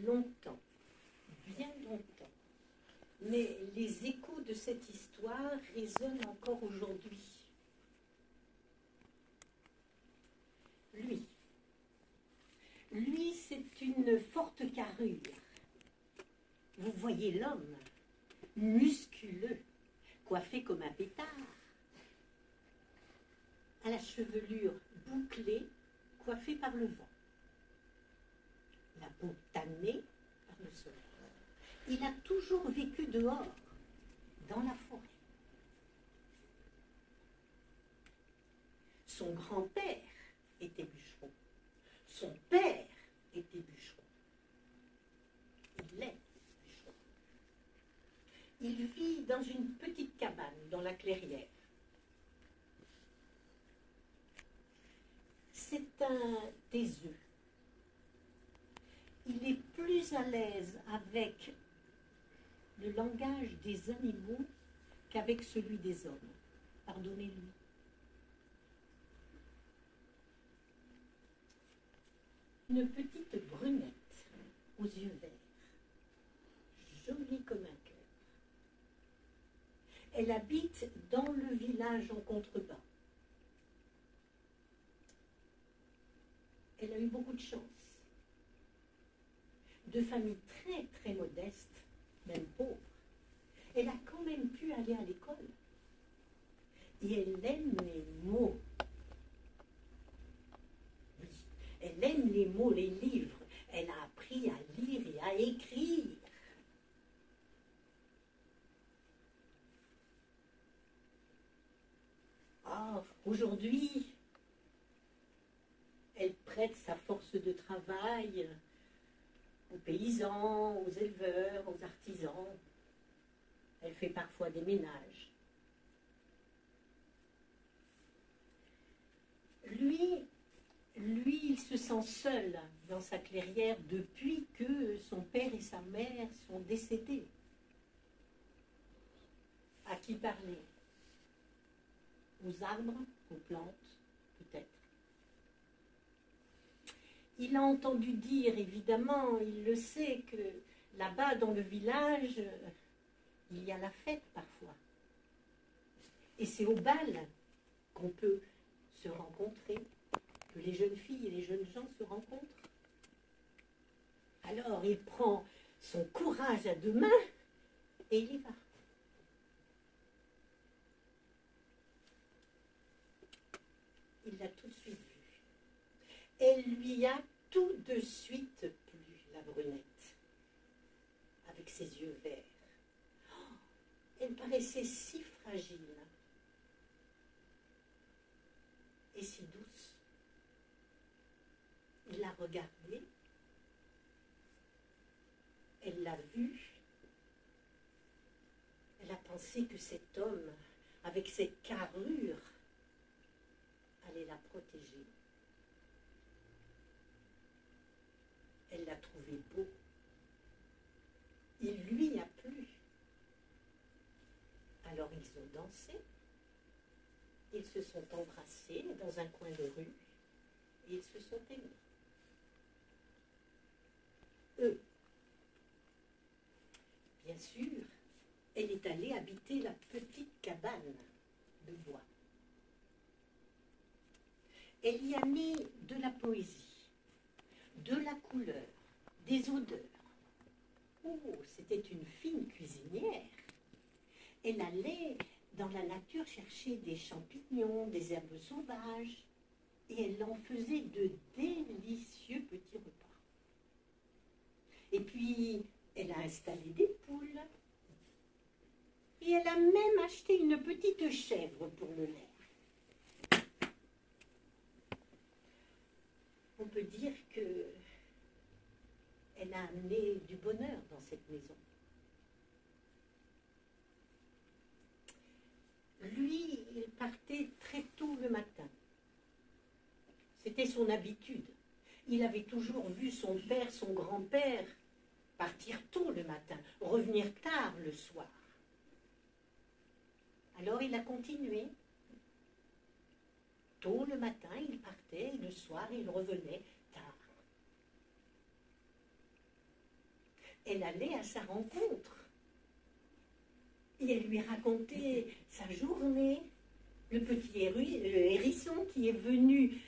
longtemps, bien longtemps. Mais les échos de cette histoire résonnent encore aujourd'hui. Lui, c'est une forte carrure. Vous voyez l'homme, musculeux, coiffé comme un pétard, à la chevelure bouclée, coiffée par le vent, la peau tannée par le soleil. Il a toujours vécu dehors, dans la forêt. Son grand-père était bûcheron. Son père était bûcheron. Il est bûcheron. Il vit dans une petite cabane dans la clairière. C'est un taiseux. Il est plus à l'aise avec le langage des animaux qu'avec celui des hommes. Pardonnez-lui. Une petite brunette aux yeux verts, jolie comme un cœur. Elle habite dans le village en contrebas. Elle a eu beaucoup de chance. De famille très très modeste, même pauvre. Elle a quand même pu aller à l'école. Et elle aime les mots. Oui, elle aime les mots, les livres. Elle a appris à lire et à écrire. Ah, aujourd'hui, elle prête sa force de travail aux paysans, aux éleveurs, aux artisans. Elle fait parfois des ménages. Lui, il se sent seul dans sa clairière depuis que son père et sa mère sont décédés. À qui parler? Aux arbres, aux plantes, peut-être. Il a entendu dire, évidemment, il le sait, que là-bas, dans le village, il y a la fête parfois. Et c'est au bal qu'on peut se rencontrer, que les jeunes filles et les jeunes gens se rencontrent. Alors, il prend son courage à deux mains et il y va. Il l'a tout de suite vue. Elle lui a tout de suite plu, la brunette, avec ses yeux verts. Oh, elle paraissait si fragile et si douce. Il l'a regardée, elle l'a vue, elle a pensé que cet homme, avec cette carrure, allait la protéger. Elle l'a trouvé beau. Il lui a plu. Alors ils ont dansé. Ils se sont embrassés dans un coin de rue et ils se sont aimés. Eux. Bien sûr, elle est allée habiter la petite cabane de bois. Elle y a mis de la poésie, de la couleur, des odeurs. Oh, c'était une fine cuisinière. Elle allait dans la nature chercher des champignons, des herbes sauvages, et elle en faisait de délicieux petits repas. Et puis, elle a installé des poules, et elle a même acheté une petite chèvre pour le lait. On peut dire que elle a amené du bonheur dans cette maison. Lui, il partait très tôt le matin. C'était son habitude. Il avait toujours vu son père, son grand-père, partir tôt le matin, revenir tard le soir. Alors il a continué. Tôt le matin, il partait, et le soir, il revenait tard. elle allait à sa rencontre. Et elle lui racontait sa journée, le petit hérisson qui est venu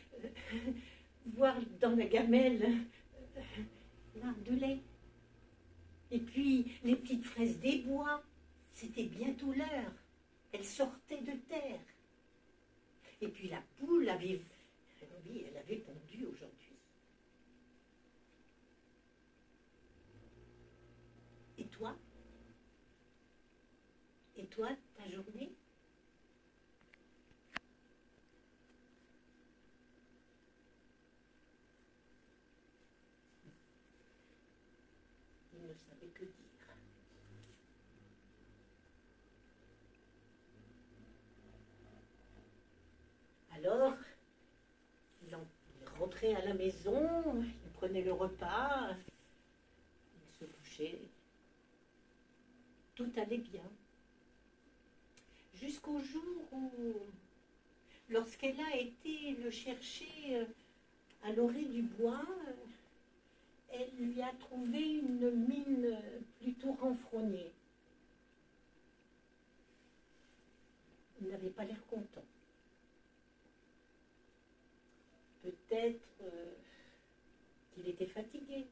voir dans la gamelle l'arbre de lait. Et puis les petites fraises des bois, c'était bientôt l'heure. Elles sortaient de terre. Et puis la poule avait, oui, elle avait pondu aujourd'hui. Et toi? Et toi, ta journée? Il ne savait que dire. Alors, il rentrait à la maison, il prenait le repas, il se couchait. Tout allait bien. Jusqu'au jour où, lorsqu'elle a été le chercher à l'orée du bois, elle lui a trouvé une mine plutôt renfrognée. Il n'avait pas l'air content. Peut-être qu'il était fatigué.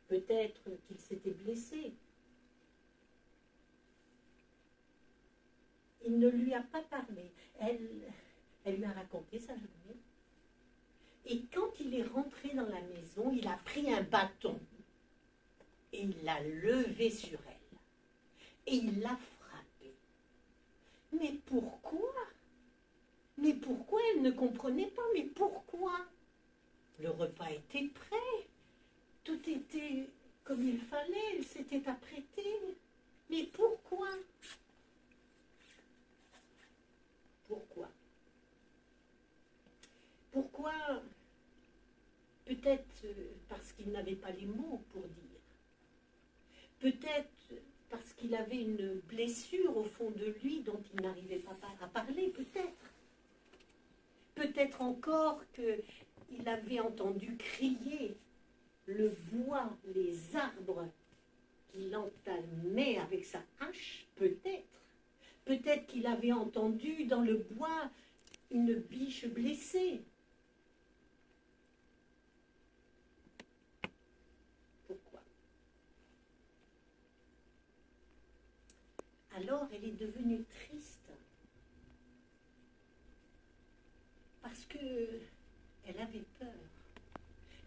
Peut-être qu'il s'était blessé. Il ne lui a pas parlé. Elle lui a raconté sa journée. Et quand il est rentré dans la maison, il a pris un bâton et il l'a levé sur elle. Et il l'a frappée. Mais pourquoi? Mais pourquoi? Elle ne comprenait pas. Mais pourquoi? Le repas était prêt. Tout était comme il fallait. Elle s'était apprêtée. Mais pourquoi? Pourquoi? Pourquoi? Peut-être parce qu'il n'avait pas les mots pour dire. Peut-être parce qu'il avait une blessure au fond de lui dont il n'arrivait pas à parler, peut-être. Peut-être encore qu'il avait entendu crier le bois, les arbres qu'il entamait avec sa hache, peut-être. Peut-être qu'il avait entendu dans le bois une biche blessée. Pourquoi? Alors elle est devenue triste. Parce qu'elle avait peur.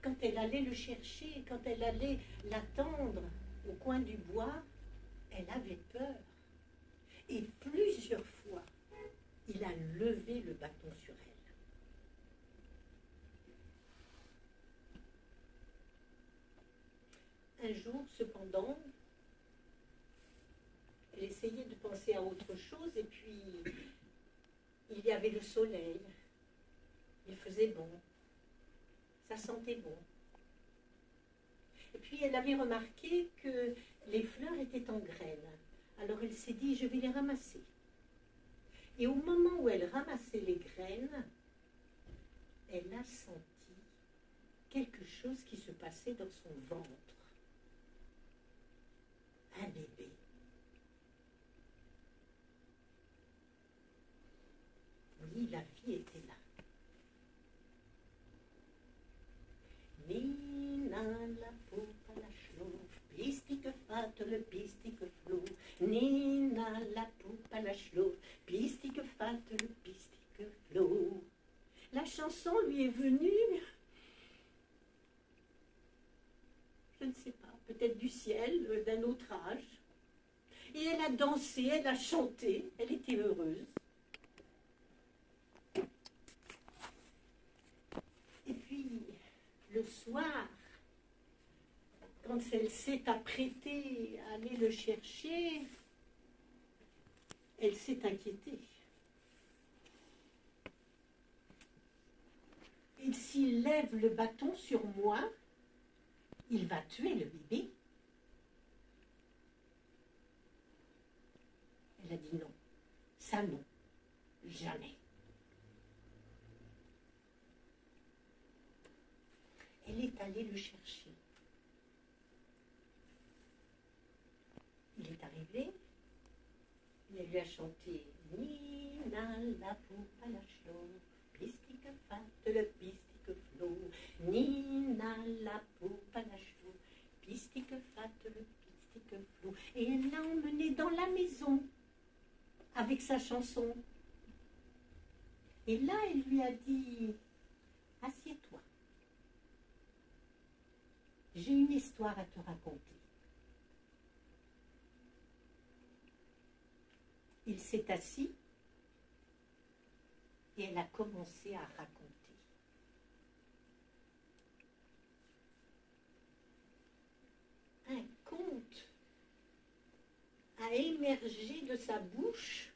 Quand elle allait le chercher, quand elle allait l'attendre au coin du bois, elle avait peur. Et plusieurs fois, il a levé le bâton sur elle. Un jour, cependant, elle essayait de penser à autre chose et puis il y avait le soleil. Il faisait bon. Ça sentait bon. Et puis elle avait remarqué que les fleurs étaient en graines. Alors elle s'est dit, je vais les ramasser. Et au moment où elle ramassait les graines, elle a senti quelque chose qui se passait dans son ventre. Un bébé. Oui, la vie était là. Nina la pupa la schlof, pistige vater, pistige flo. Nina la pupa la schlof, pistige vater, pistige flo. La chanson lui est venue, je ne sais pas, peut-être du ciel, d'un autre âge. Et elle a dansé, elle a chanté, elle était heureuse. Et puis, le soir, quand elle s'est apprêtée à aller le chercher, elle s'est inquiétée. Et s'il lève le bâton sur moi, il va tuer le bébé. Elle a dit non, ça non, jamais. Elle est allée le chercher. lui a chanté Nina la poupe à la chlo, pistique fat le pistique flot, Nina la poupe à la chlo, pistique fat le pistique flot. Et elle l'a emmené dans la maison avec sa chanson. Et là, elle lui a dit, assieds-toi. J'ai une histoire à te raconter. Il s'est assis et elle a commencé à raconter. Un conte a émergé de sa bouche,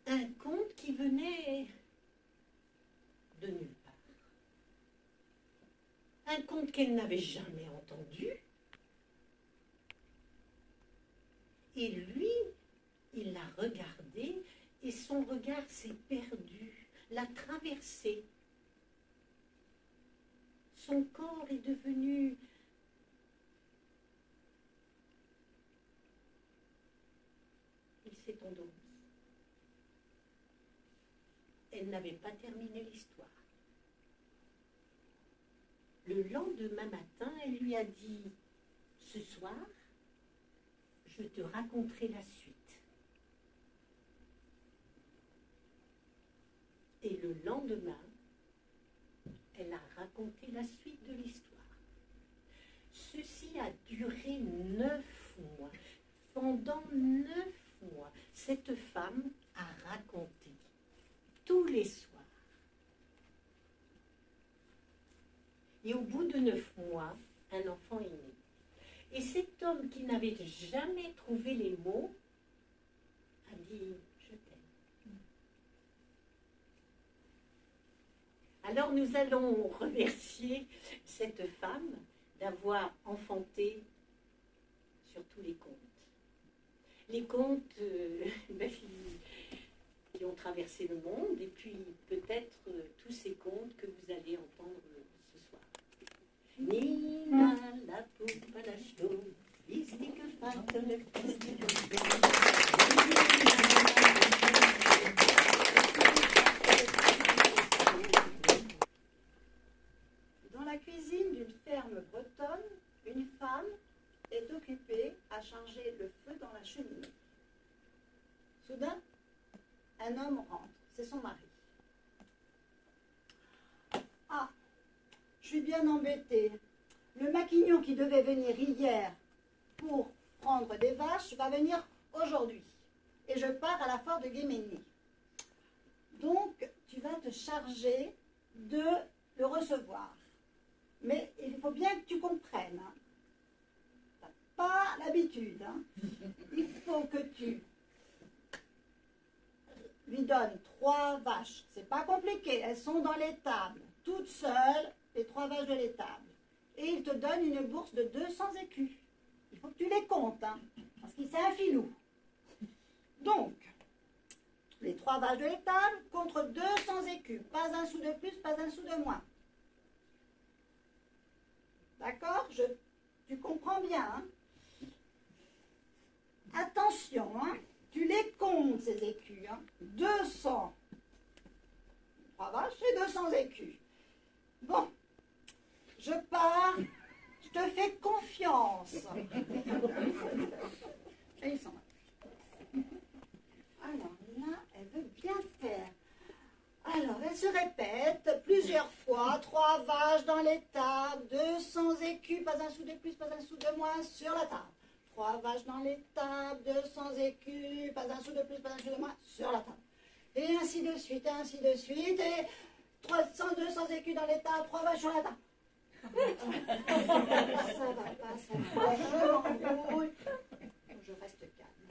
un conte qui venait de nulle part. Un conte qu'elle n'avait jamais entendu. Et lui, il l'a regardé et son regard s'est perdu, l'a traversé. Son corps est devenu il s'est endormi. Elle n'avait pas terminé l'histoire. Le lendemain matin, elle lui a dit, ce soir, je te raconterai la suite. Et le lendemain, elle a raconté la suite de l'histoire. Ceci a duré 9 mois. Pendant 9 mois, cette femme a raconté tous les soirs. Et au bout de 9 mois, un enfant est né. Et cet homme qui n'avait jamais trouvé les mots a dit « Je t'aime ». Alors nous allons remercier cette femme d'avoir enfanté sur tous les contes. Les contes qui ont traversé le monde et puis peut-être tous ces contes que vous allez entendre ce soir. Nina la poupe à la chlo, pistique fat le pistique Dans la cuisine d'une ferme bretonne, une femme est occupée à charger le feu dans la cheminée. Soudain, un homme rentre, c'est son mari. Ah, je suis bien embêtée. Le maquignon qui devait venir hier pour prendre des vaches va venir aujourd'hui. Et je pars à la foire de Guéménée. Donc, tu vas te charger de le recevoir. Mais il faut bien que tu comprennes. Hein. Tu n'as pas l'habitude. Hein. Il faut que tu lui donnes 3 vaches. C'est pas compliqué. Elles sont dans l'étable. Toutes seules, les 3 vaches de l'étable. Et il te donne une bourse de 200 écus. Il faut que tu les comptes. Hein, parce qu'il c'est un filou. Donc, les 3 vaches de l'étable contre 200 écus. Pas un sou de plus, pas un sou de moins. D'accord? Tu comprends bien. Hein? Attention, hein? Tu les comptes, ces écus. Hein? 200. 3 vaches et 200 écus. Bon, je pars. Je te fais confiance. Et ils s'en vont. Alors là, elle veut bien faire. Alors, elle se répète plusieurs fois. 3 vaches dans l'étable, 200 écus, pas un sou de plus, pas un sou de moins sur la table. 3 vaches dans l'étable, 200 écus, pas un sou de plus, pas un sou de moins sur la table. Et ainsi de suite, et ainsi de suite. Et 300, 200 écus dans l'étable, 3 vaches sur la table. Ça va pas, ça va pas. Je m'embrouille. Je reste calme.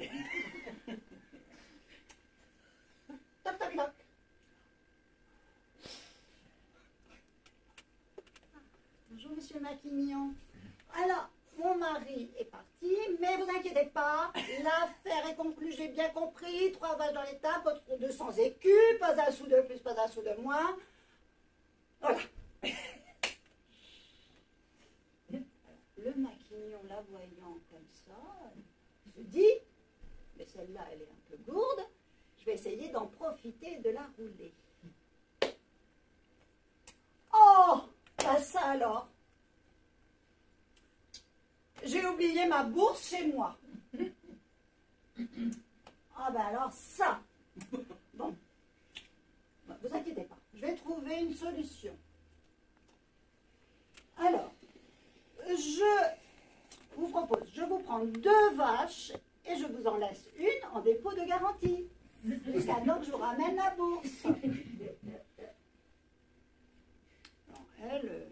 Toc, toc, toc. Bonjour, monsieur Maquignon. Alors, mon mari est parti, mais vous inquiétez pas, l'affaire est conclue, j'ai bien compris. 3 vaches dans l'étable, votre 200 écus, pas un sou de plus, pas un sou de moins. Voilà. Le Maquignon, la voyant comme ça, se dit, mais celle-là, elle est un peu gourde, vais essayer d'en profiter et de la rouler. Oh, bah ça alors. J'ai oublié ma bourse chez moi. Ah ben alors ça. Bon, vous inquiétez pas, je vais trouver une solution. Alors, je vous propose, je vous prends 2 vaches et je vous en laisse une en dépôt de garantie. Jusqu'à temps que je vous ramène la bourse. Non, elle,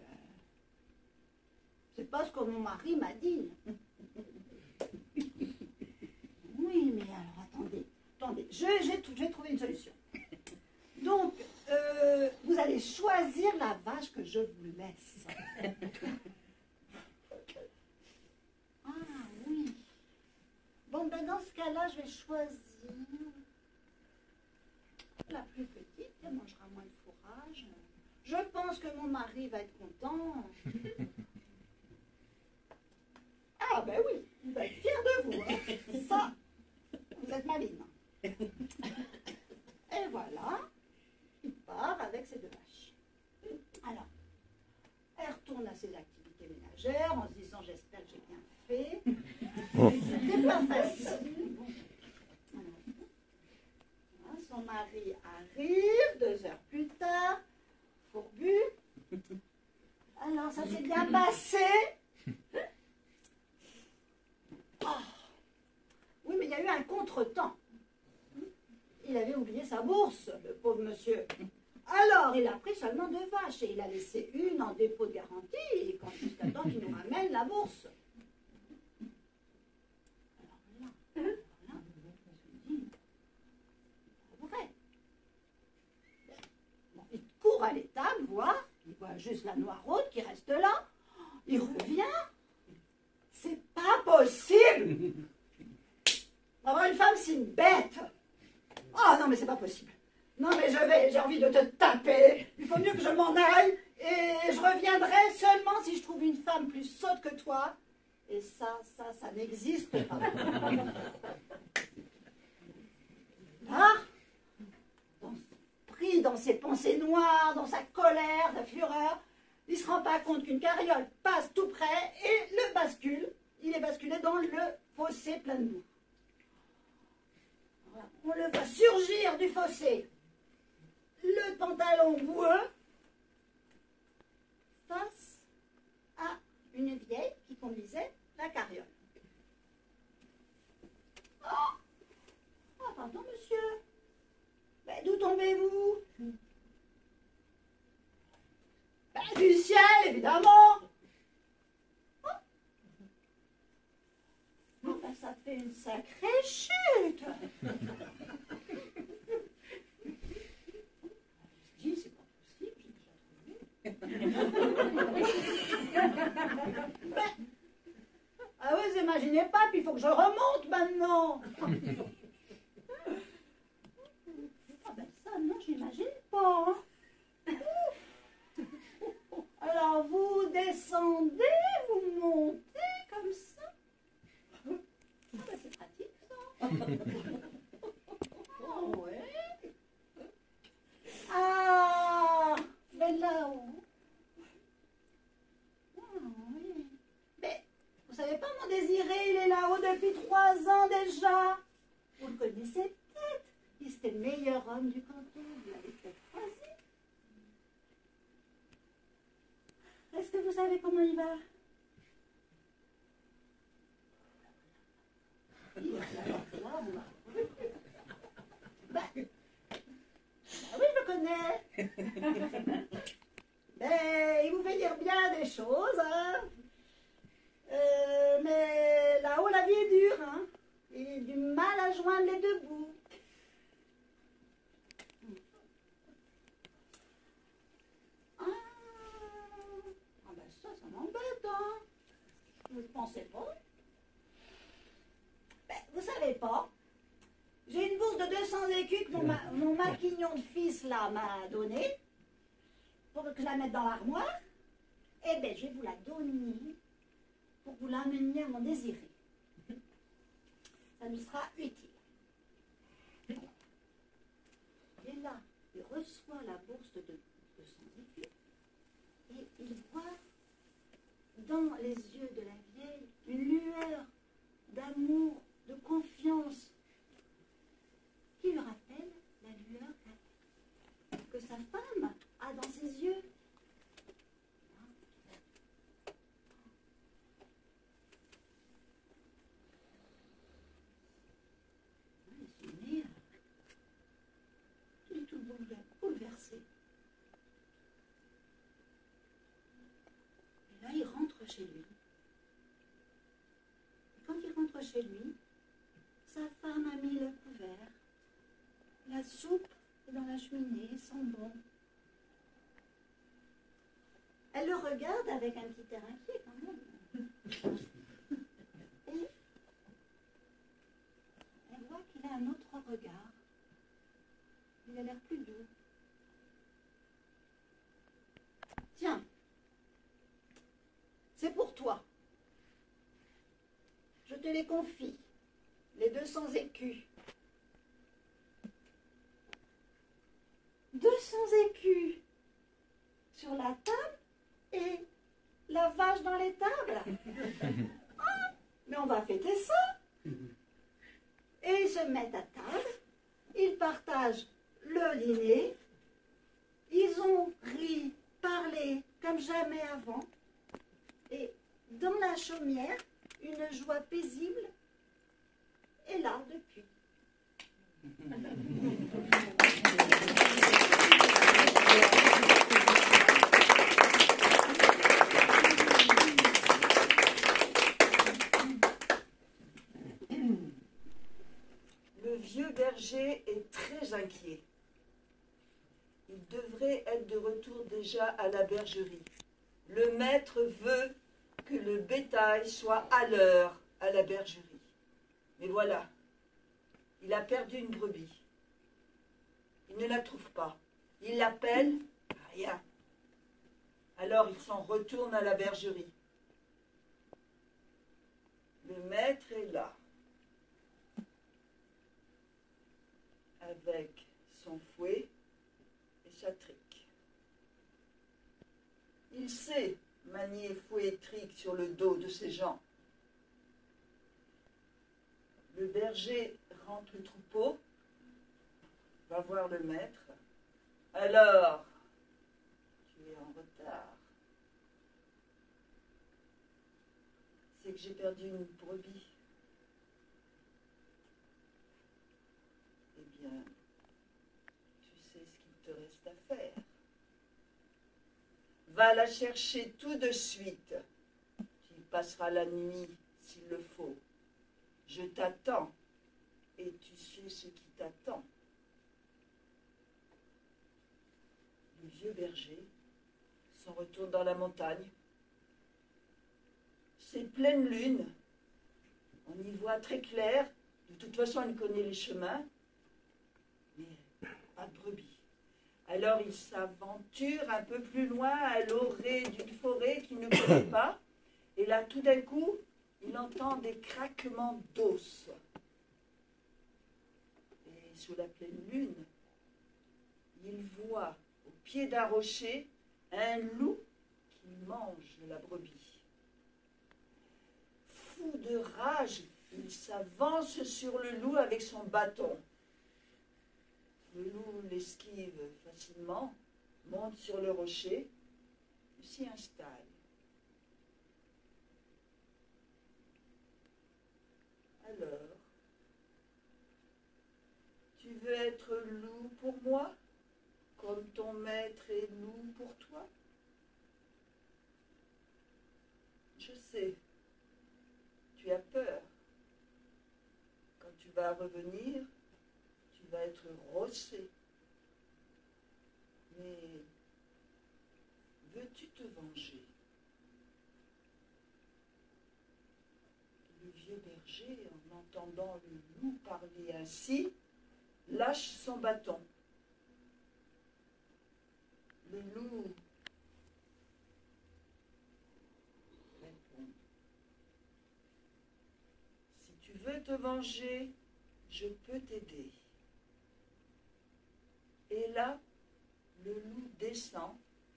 c'est pas ce que mon mari m'a dit. Oui, mais alors attendez, j'ai trouvé une solution. Donc, vous allez choisir la vache que je vous laisse. Ah oui. Bon, ben dans ce cas-là, je vais choisir la plus petite, elle mangera moins de fourrage. Je pense que mon mari va être content. Ah ben oui, il va être fier de vous. Hein. Ça, vous êtes maligne. Et voilà, il part avec ses 2 vaches. Alors, elle retourne à ses activités ménagères en se disant j'espère que j'ai bien fait. C'était pas facile. Voilà, son mari arrive 2 heures plus tard, fourbu. Alors, ça s'est bien passé. Oh. Oui, mais il y a eu un contretemps. Il avait oublié sa bourse, le pauvre monsieur. Alors, il a pris seulement 2 vaches et il a laissé une en dépôt de garantie jusqu'à temps qu'il nous ramène la bourse. Alors là, je me dis, c'est vrai. Bon, il court à l'étable, il voit juste la noiraude qui reste là. Il revient. C'est pas possible d'avoir une femme si bête. Oh non, mais c'est pas possible. Non, mais j'ai envie de te taper. Il faut mieux que je m'en aille. Et je reviendrai seulement si je trouve une femme plus sotte que toi. Et ça n'existe pas. Là, pris dans ses pensées noires, dans sa colère, sa fureur, il ne se rend pas compte qu'une carriole passe tout près et le bascule. Il est basculé dans le fossé plein de boue. Voilà. On le voit surgir du fossé, le pantalon boueux, face à une vieille qui conduisait la carriole. Oh, pardon, monsieur. Ben, d'où tombez-vous? Ben, du ciel, évidemment. Oh. Oh, ben, ça fait une sacrée chute. Je dis, c'est pas possible, j'ai déjà trouvé. Ben, ah ouais, vous imaginez pas, puis il faut que je remonte maintenant. Ah ben ça, non, j'imagine pas. Alors, vous descendez, vous montez comme ça. Ah ben c'est pratique, ça. Oh, ouais. Ah, ben là-haut. Ah, oui. Mais, vous savez pas, mon Désiré, il est là-haut depuis 3 ans déjà. Vous le connaissez peut-être. C'était le meilleur homme du canton. Vous l'avez peut-être croisé. Est-ce que vous savez comment il va? Oui, je le connais. Ben, il vous fait dire bien des choses, hein. Mais là-haut, la vie est dure, hein. Il a du mal à joindre les 2 bouts. Ah ben ça m'embête, hein. Vous ne pensez pas? Ben, vous savez pas. J'ai une bourse de 200 écus que mon maquignon de fils là m'a donnée pour que je la mette dans l'armoire. Eh bien, je vais vous la donner pour que vous l'ameniez à mon Désiré. Ça lui sera utile. il reçoit la bourse de 200 écus et il voit dans les yeux de la vieille une lueur d'amour, de confiance qui lui rappelle la lueur que sa femme a dans ses yeux. Il se met tout bouleversé. Et là, il rentre chez lui. Et quand il rentre chez lui, sa femme a mis le couvert. La soupe est dans la cheminée, sent bon. Elle le regarde avec un petit air inquiet quand même. Et elle voit qu'il a un autre regard. Il a l'air plus doux. Tiens, c'est pour toi. Je te les confie, les 200 écus. 200 écus sur la table et la vache dans l'étable. Ah, mais on va fêter ça. Et ils se mettent à table, ils partagent le dîner, ils ont ri, parlé comme jamais avant, et dans la chaumière, une joie paisible est là depuis. Le vieux berger est très inquiet. Il devrait être de retour déjà à la bergerie. Le maître veut que le bétail soit à l'heure à la bergerie. Mais voilà, il a perdu une brebis. Il ne la trouve pas. Il l'appelle, rien. Alors il s'en retourne à la bergerie. Le maître est là, avec son fouet et sa trique. Il sait manier fouet et trique sur le dos de ses gens. Le berger rentre le troupeau, va voir le maître. Alors, tu es en retard. C'est que j'ai perdu une brebis. Eh bien, tu sais ce qu'il te reste à faire. Va la chercher tout de suite. Tu y passeras la nuit s'il le faut. Je t'attends et tu sais ce qui t'attend. Le vieux berger s'en retourne dans la montagne. C'est pleine lune. On y voit très clair. De toute façon, il connaît les chemins. Mais pas de brebis. Alors il s'aventure un peu plus loin à l'orée d'une forêt qu'il ne connaît pas. Et là, tout d'un coup, il entend des craquements d'os. Et sous la pleine lune, il voit au pied d'un rocher un loup qui mange la brebis. Fou de rage, il s'avance sur le loup avec son bâton. Le loup l'esquive facilement, monte sur le rocher et s'y installe. Alors, tu veux être loup pour moi, comme ton maître est loup pour toi? Je sais, tu as peur. Quand tu vas revenir, tu vas être rossé. Mais veux-tu te venger? Le vieux berger, en entendant le loup parler ainsi, lâche son bâton. Le loup répond: si tu veux te venger, je peux t'aider. Et là, le loup descend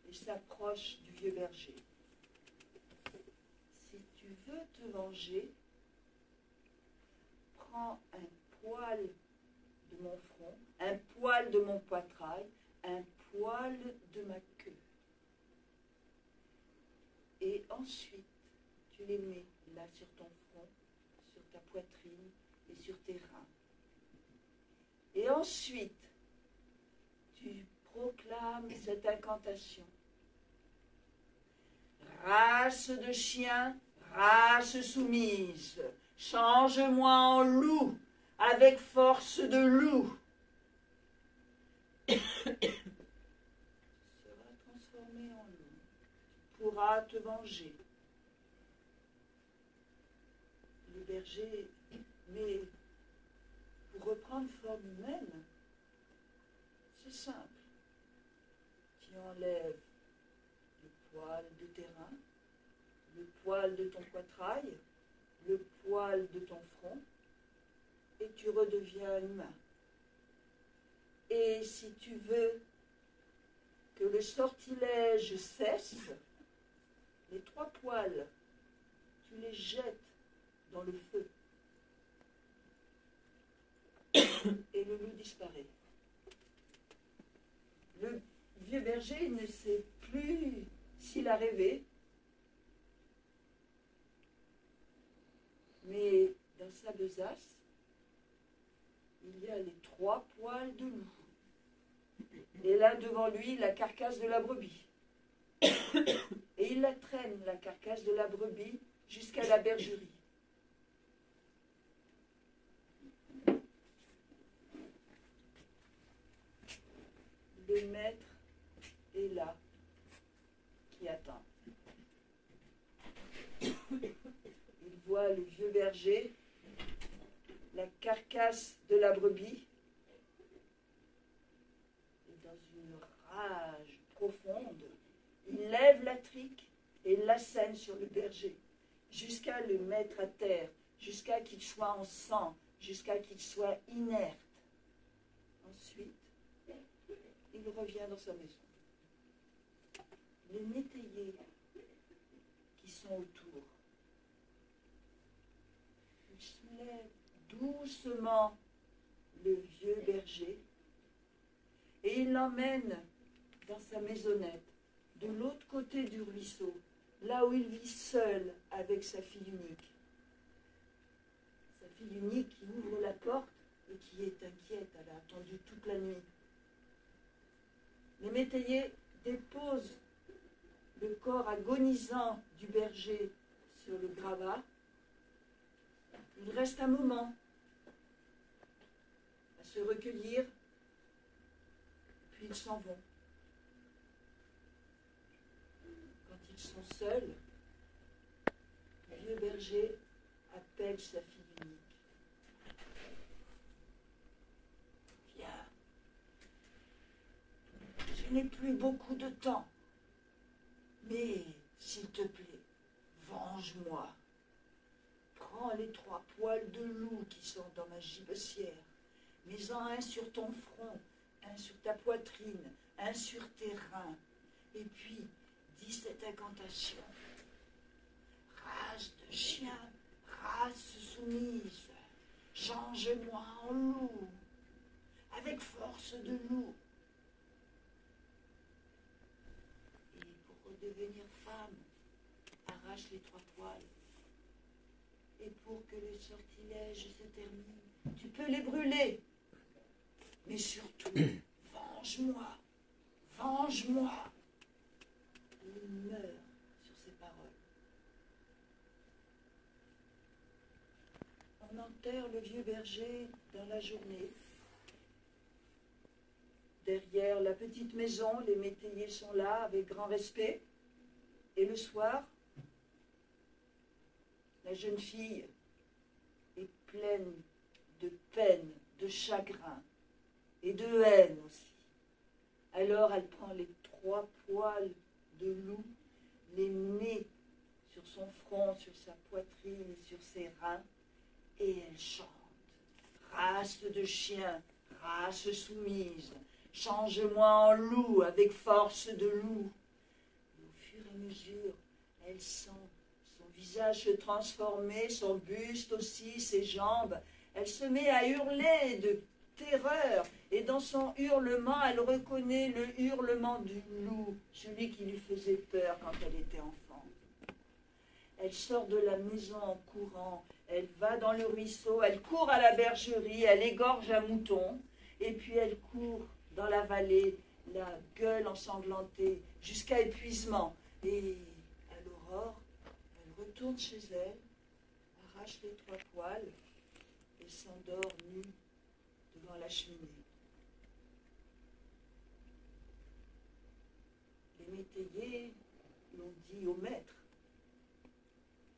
et s'approche du vieux berger. Si tu veux te venger, prends un poil de mon front, un poil de mon poitrail, un poil de ma queue. Et ensuite, tu les mets là sur ton front, sur ta poitrine et sur tes reins. Et ensuite, tu proclames cette incantation. Race de chien, race soumise, change-moi en loup, avec force de loup. Tu seras transformé en loup. Tu pourras te venger. Le berger, mais pour reprendre forme humaine, c'est simple. Tu enlèves le poil de tes reins, le poil de ton poitrail, le poil de ton front, et tu redeviens humain. Et si tu veux que le sortilège cesse, les 3 poils, tu les jettes dans le feu. Et le loup disparaît. Le vieux berger ne sait plus s'il a rêvé, mais dans sa besace, il y a les 3 poils de loup. Et là, devant lui, la carcasse de la brebis. Et il la traîne, la carcasse de la brebis, jusqu'à la bergerie. Le maître est là, qui attend. Il voit le vieux berger, la carcasse de la brebis, et dans une rage profonde, il lève la trique et l'assène sur le berger, jusqu'à le mettre à terre, jusqu'à qu'il soit en sang, jusqu'à qu'il soit inerte. Ensuite, il revient dans sa maison. Les métayers qui sont autour, ils soulèvent doucement le vieux berger et ils l'emmènent dans sa maisonnette, de l'autre côté du ruisseau, là où il vit seul avec sa fille unique. Sa fille unique qui ouvre la porte et qui est inquiète, elle a attendu toute la nuit. Les métayers déposent le corps agonisant du berger sur le gravat. Il reste un moment à se recueillir, puis ils s'en vont. Quand ils sont seuls, le vieux berger appelle sa fille unique. Viens. Je n'ai plus beaucoup de temps, mais s'il te plaît, venge-moi. Prends les 3 poils de loup qui sont dans ma gibecière, mets-en un sur ton front, un sur ta poitrine, un sur tes reins, et puis dis cette incantation. Race de chien, race soumise, change-moi en loup, avec force de loup. Devenir femme, arrache les 3 poils. Et pour que le sortilège se termine, tu peux les brûler. Mais surtout, venge-moi, venge-moi. Il meurt sur ces paroles. On enterre le vieux berger dans la journée. Derrière la petite maison, les métayers sont là avec grand respect. Et le soir, la jeune fille est pleine de peine, de chagrin et de haine aussi. Alors elle prend les 3 poils de loup, les met sur son front, sur sa poitrine et sur ses reins, et elle chante. Race de chien, race soumise, change-moi en loup avec force de loup. Et au fur et à mesure, elle sent son visage se transformer, son buste aussi, ses jambes. Elle se met à hurler de terreur, et dans son hurlement, elle reconnaît le hurlement du loup, celui qui lui faisait peur quand elle était enfant. Elle sort de la maison en courant, elle va dans le ruisseau, elle court à la bergerie, elle égorge un mouton, et puis elle court dans la vallée, la gueule ensanglantée, jusqu'à épuisement. Et à l'aurore, elle retourne chez elle, arrache les 3 poils et s'endort nue devant la cheminée. Les métayers l'ont dit au maître,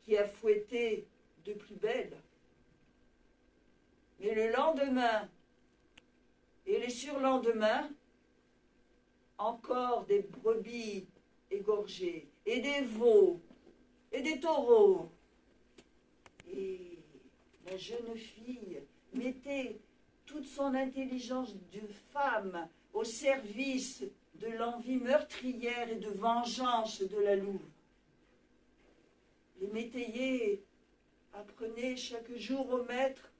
qui a fouetté de plus belle. Mais le lendemain et les surlendemains, encore des brebis égorgées, et des veaux, et des taureaux. Et la jeune fille mettait toute son intelligence de femme au service de l'envie meurtrière et de vengeance de la louve. Les métayers apprenaient chaque jour au maître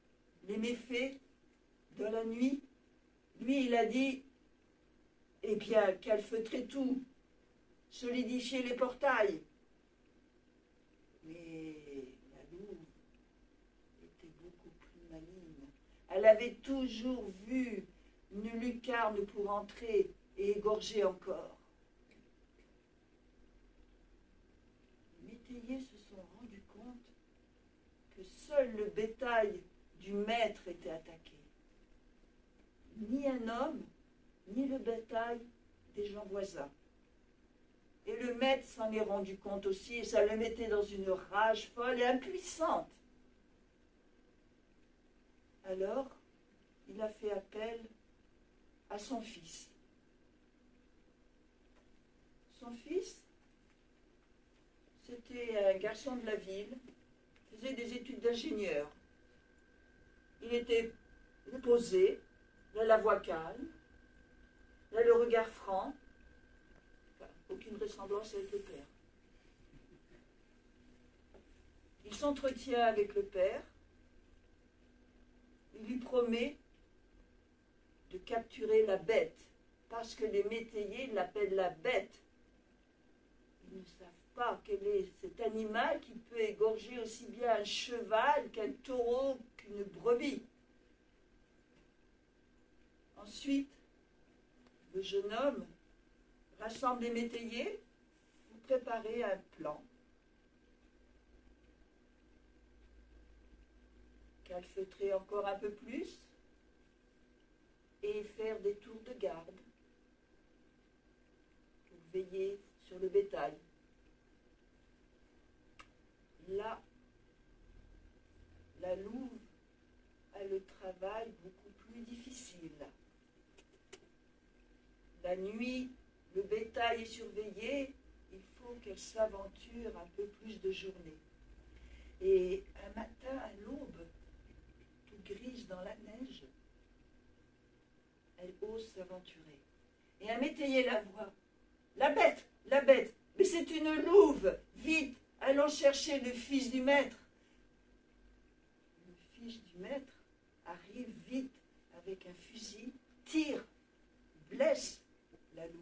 les méfaits de la nuit. Lui, il a dit, eh bien, calfeutrer tout, solidifier les portails. Mais la louve était beaucoup plus maligne. Elle avait toujours vu une lucarne pour entrer et égorger encore. Les métayers se sont rendus compte que seul le bétail du maître était attaqué. Ni un homme, ni le bétail des gens voisins. Et le maître s'en est rendu compte aussi, et ça le mettait dans une rage folle et impuissante. Alors, il a fait appel à son fils. Son fils, c'était un garçon de la ville, faisait des études d'ingénieur. Il était posé, il a la voix calme, il a le regard franc, enfin, aucune ressemblance avec le père. Il s'entretient avec le père, il lui promet de capturer la bête, parce que les métayers l'appellent la bête. Ils ne savent pas quel est cet animal qui peut égorger aussi bien un cheval qu'un taureau qu'une brebis. Ensuite, le jeune homme rassemble les métayers pour préparer un plan. Calfeutrer encore un peu plus et faire des tours de garde pour veiller sur le bétail. Là, la louve a le travail beaucoup plus difficile. La nuit, le bétail est surveillé, il faut qu'elle s'aventure un peu plus de journée. Et un matin, à l'aube, tout grise dans la neige, elle ose s'aventurer. Et un métayer la voit. La bête, mais c'est une louve, vite, allons chercher le fils du maître. Le fils du maître arrive vite avec un fusil, tire, blesse la louve.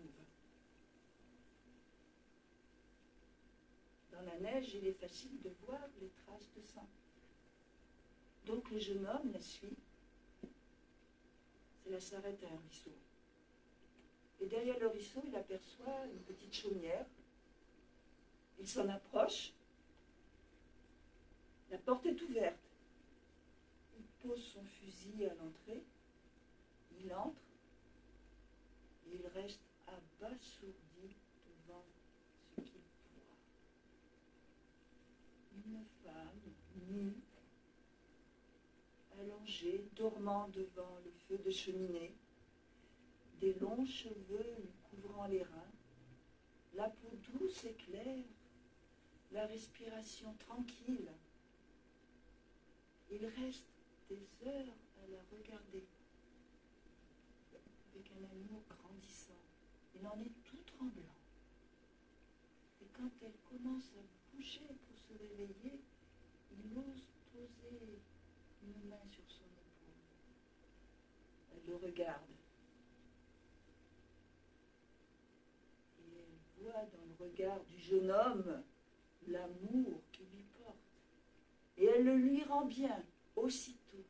Dans la neige, il est facile de voir les traces de sang. Donc le jeune homme la suit. Elle s'arrête à un ruisseau. Et derrière le ruisseau, il aperçoit une petite chaumière. Il s'en approche. La porte est ouverte. Il pose son fusil à l'entrée. Il entre. Et il reste abasourdi devant ce qu'il voit. Une femme nue, allongée, dormant devant le feu de cheminée, des longs cheveux lui couvrant les reins, la peau douce et claire, la respiration tranquille. Il reste des heures à la regarder, avec un un amour grandissant. Il en est tout tremblant. Et quand elle commence à bouger pour se réveiller, il ose poser une main sur son épaule. Elle le regarde. Et elle voit dans le regard du jeune homme l'amour qu'il lui porte. Et elle le lui rend bien, aussitôt.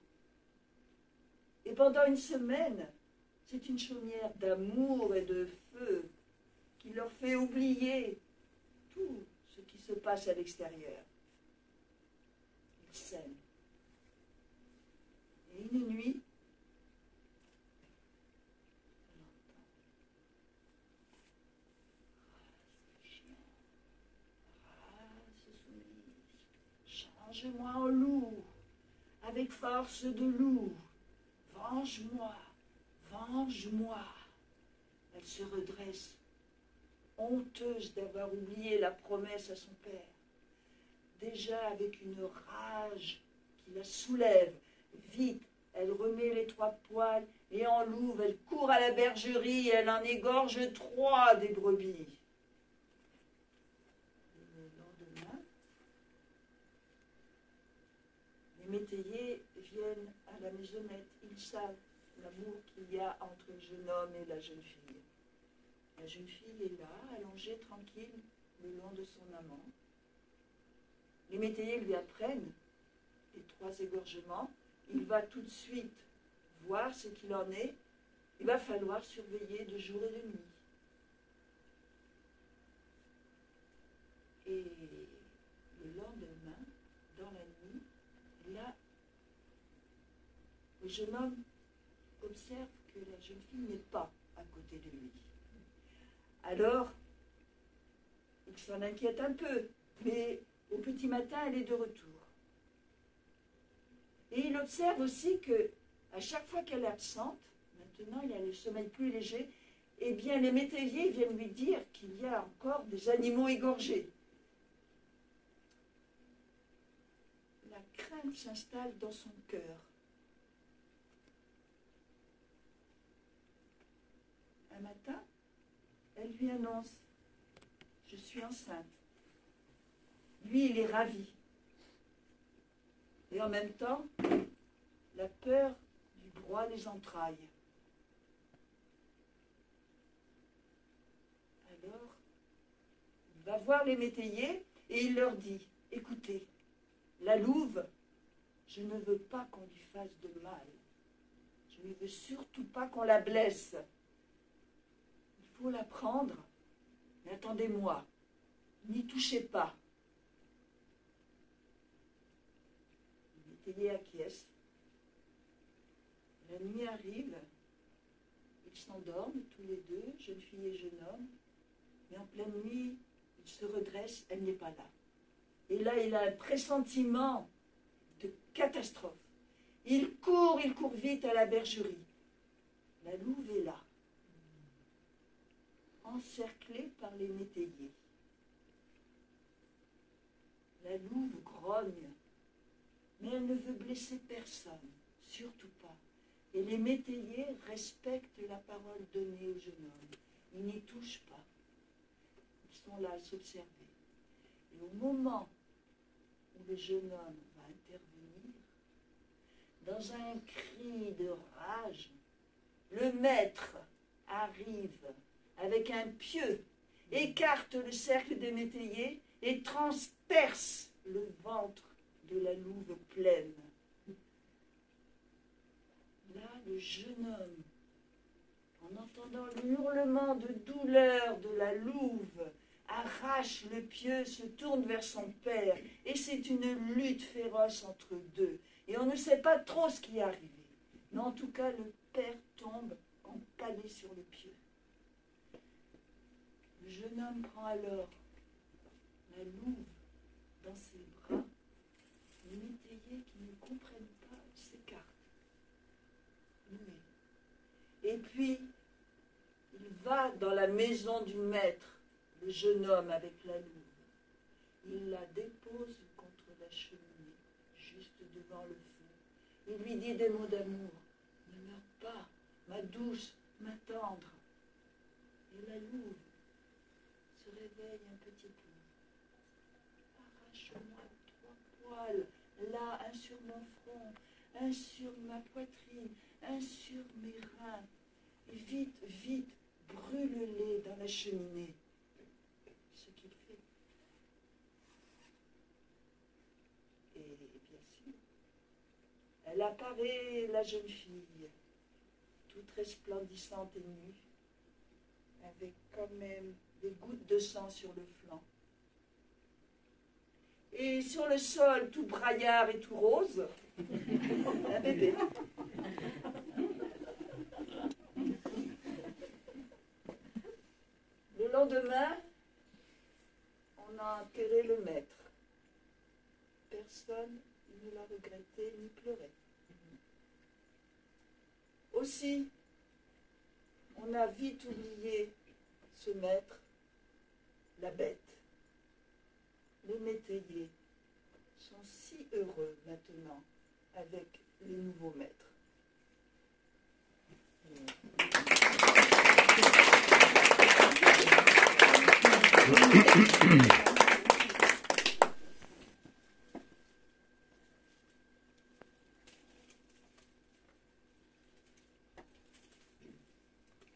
Et pendant une semaine, c'est une chaumière d'amour et de feu qui leur fait oublier tout ce qui se passe à l'extérieur. Ils s'aiment. Et une nuit, elle entend. Ah, ce chien. Ah, ce soumise. Change-moi en loup, avec force de loup. Venge-moi, venge-moi. Elle se redresse, honteuse d'avoir oublié la promesse à son père. Déjà avec une rage qui la soulève, vite, elle remet les 3 poils et en louve, elle court à la bergerie et elle en égorge 3 des brebis. Et le lendemain, les métayers viennent à la maisonnette. Ils savent l'amour qu'il y a entre le jeune homme et la jeune fille. La jeune fille est là, allongée tranquille le long de son amant. Les métayers lui apprennent les 3 égorgements. Il va tout de suite voir ce qu'il en est. Il va falloir surveiller de jour et de nuit. Et le lendemain, dans la nuit, là, le jeune homme observe que la jeune fille n'est pas à côté de lui. Alors, il s'en inquiète un peu, mais au petit matin, elle est de retour. Et il observe aussi que, à chaque fois qu'elle est absente, maintenant il a le sommeil plus léger, eh bien les métayers viennent lui dire qu'il y a encore des animaux égorgés. La crainte s'installe dans son cœur. Un matin, elle lui annonce « Je suis enceinte ». Lui, il est ravi. Et en même temps, la peur lui broie les entrailles. Alors, il va voir les métayers et il leur dit « Écoutez, la louve, je ne veux pas qu'on lui fasse de mal. Je ne veux surtout pas qu'on la blesse. Il faut la prendre, mais attendez-moi, n'y touchez pas. » Les métayers acquiescent. La nuit arrive, ils s'endorment tous les deux, jeune fille et jeune homme, mais en pleine nuit, il se redresse, elle n'est pas là. Et là, il a un pressentiment de catastrophe. Il court vite à la bergerie. La louve est là, encerclée par les métayers. La louve grogne, mais elle ne veut blesser personne, surtout pas. Et les métayers respectent la parole donnée au jeune homme. Ils n'y touchent pas. Ils sont là à s'observer. Et au moment où le jeune homme va intervenir, dans un cri de rage, le maître arrive avec un pieu, écarte le cercle des métayers et transperce le ventre de la louve pleine. Là, le jeune homme, en entendant le hurlement de douleur de la louve, arrache le pieu, se tourne vers son père, et c'est une lutte féroce entre deux. Et on ne sait pas trop ce qui est arrivé. Mais en tout cas, le père tombe empalé sur le pieu. Le jeune homme prend alors la louve dans ses bras. Les métayers qui ne comprennent pas s'écartent. Et puis, il va dans la maison du maître, le jeune homme avec la louve. Il la dépose contre la cheminée, juste devant le feu. Il lui dit des mots d'amour. Ne meurs pas, ma douce, m'attendre. Et la louve se réveille un petit peu. Arrache-moi 3 poils, là, un sur mon front, un sur ma poitrine, un sur mes reins. Et vite, vite, brûle-les dans la cheminée. Ce qu'il fait. Et bien sûr, elle apparaît, la jeune fille, toute resplendissante et nue, avec quand même des gouttes de sang sur le flanc. Et sur le sol, tout braillard et tout rose, un bébé. Le lendemain, on a enterré le maître. Personne ne l'a regretté ni pleuré. Aussi, on a vite oublié ce maître, la bête. Les métayers sont si heureux maintenant avec les nouveaux maîtres.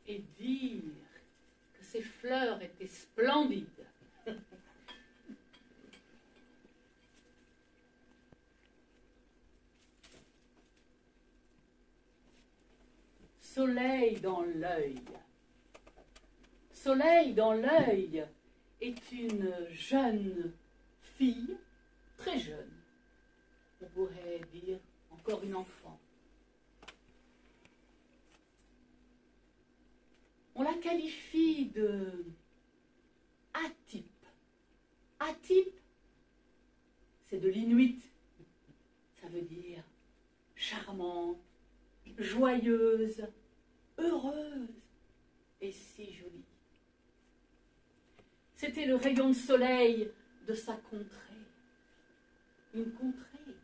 Et dire que ces fleurs étaient splendides. Soleil dans l'œil. Soleil dans l'œil est une jeune fille, très jeune. On pourrait dire encore une enfant. On la qualifie de atype. Atype, c'est de l'inuit. Ça veut dire charmante, joyeuse, heureuse et si jolie. C'était le rayon de soleil de sa contrée. Une contrée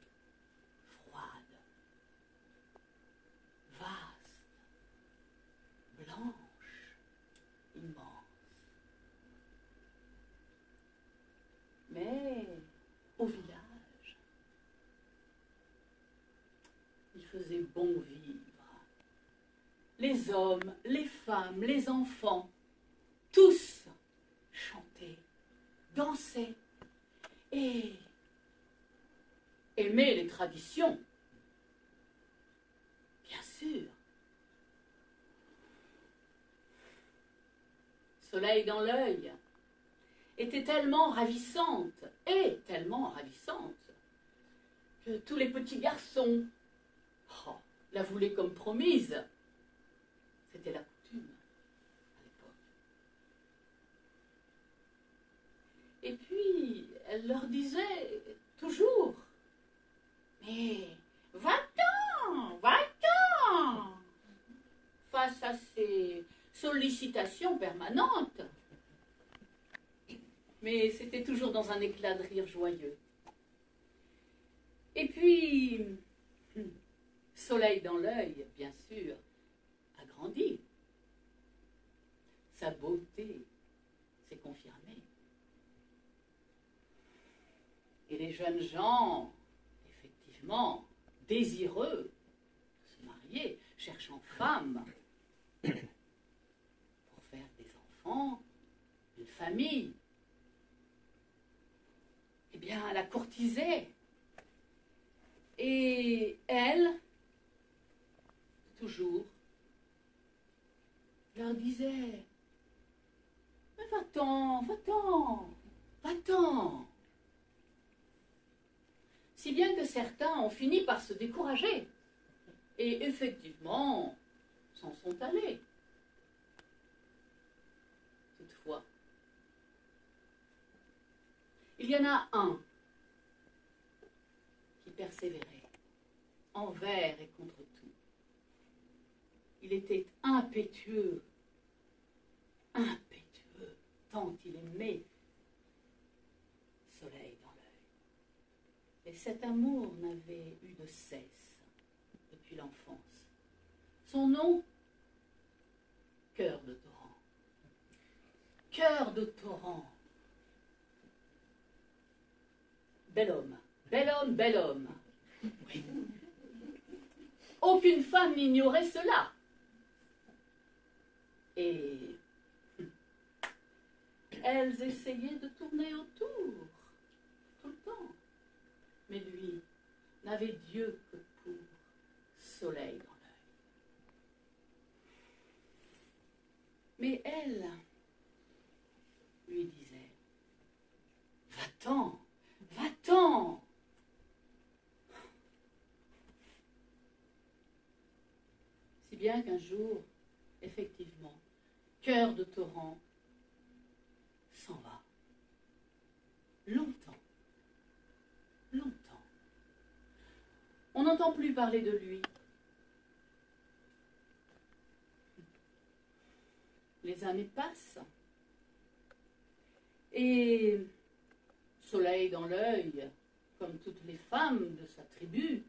froide, vaste, blanche, immense. Mais au village, il faisait bon vivre. Les hommes, les femmes, les enfants, tous chantaient, dansaient et aimaient les traditions. Bien sûr. Soleil dans l'œil était tellement ravissante, et tellement ravissante, que tous les petits garçons la voulaient comme promise. C'était la coutume à l'époque. Et puis, elle leur disait toujours, mais va-t'en, va-t'en, face à ces sollicitations permanentes. Mais c'était toujours dans un éclat de rire joyeux. Et puis, soleil dans l'œil, bien sûr, a grandi. Sa beauté s'est confirmée. Et les jeunes gens, effectivement, désireux de se marier, cherchant femme pour faire des enfants, une famille, eh bien, la courtisait. Et elle, toujours, leur disait, mais va-t'en, va-t'en, va-t'en. Si bien que certains ont fini par se décourager. Et effectivement, s'en sont allés. Toutefois, il y en a un qui persévérait envers et contre tout. Il était impétueux, impétueux, tant il aimait soleil dans l'œil. Et cet amour n'avait eu de cesse depuis l'enfance. Son nom, Cœur de torrent. Cœur de torrent. Bel homme, bel homme, bel homme. Oui. Aucune femme n'ignorait cela. Et elles essayaient de tourner autour, tout le temps. Mais lui n'avait Dieu que pour soleil dans l'œil. Mais elle lui disait, va-t'en, va-t'en. Si bien qu'un jour, effectivement, Cœur de torrent s'en va. Longtemps. Longtemps. On n'entend plus parler de lui. Les années passent. Et soleil dans l'œil, comme toutes les femmes de sa tribu,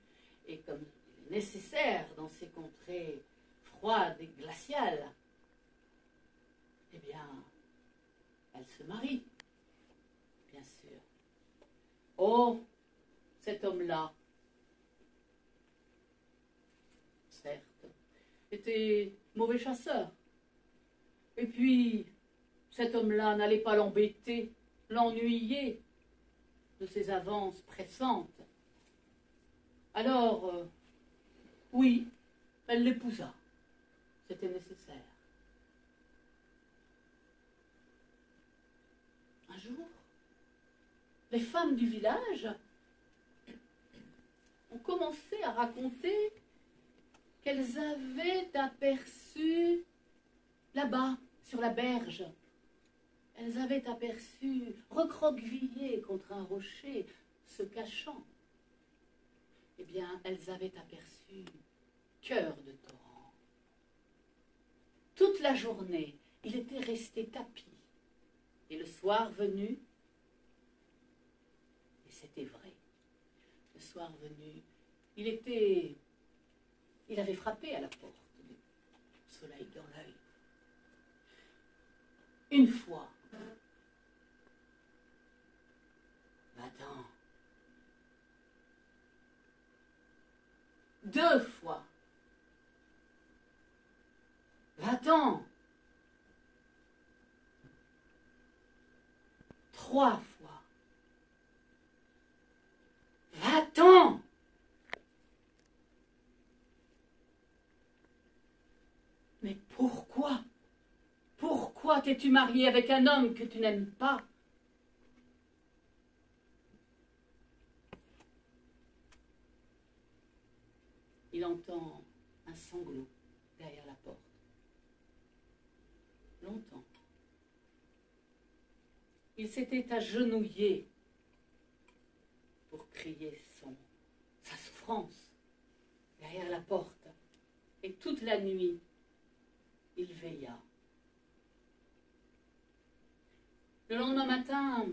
et comme il est nécessaire dans ces contrées froides et glaciales, eh bien, elle se marie, bien sûr. Oh, cet homme-là, certes, était mauvais chasseur. Et puis, cet homme-là n'allait pas l'embêter, l'ennuyer de ses avances pressantes. Alors, oui, elle l'épousa. C'était nécessaire. Un jour, les femmes du village ont commencé à raconter qu'elles avaient aperçu là-bas, sur la berge, elles avaient aperçu, recroquevillées contre un rocher, se cachant. Eh bien, elles avaient aperçu Cœur de torrent. Toute la journée, il était resté tapi. Et le soir venu, et c'était vrai, le soir venu, il avait frappé à la porte du soleil dans l'œil. Une fois, va-t'en. 2 fois, va-t'en. 3 fois, va-t'en. Mais pourquoi? Pourquoi t'es-tu mariée avec un homme que tu n'aimes pas? Il entend un sanglot derrière la porte. Longtemps. Il s'était agenouillé pour crier sa souffrance derrière la porte. Et toute la nuit, il veilla. Le lendemain matin,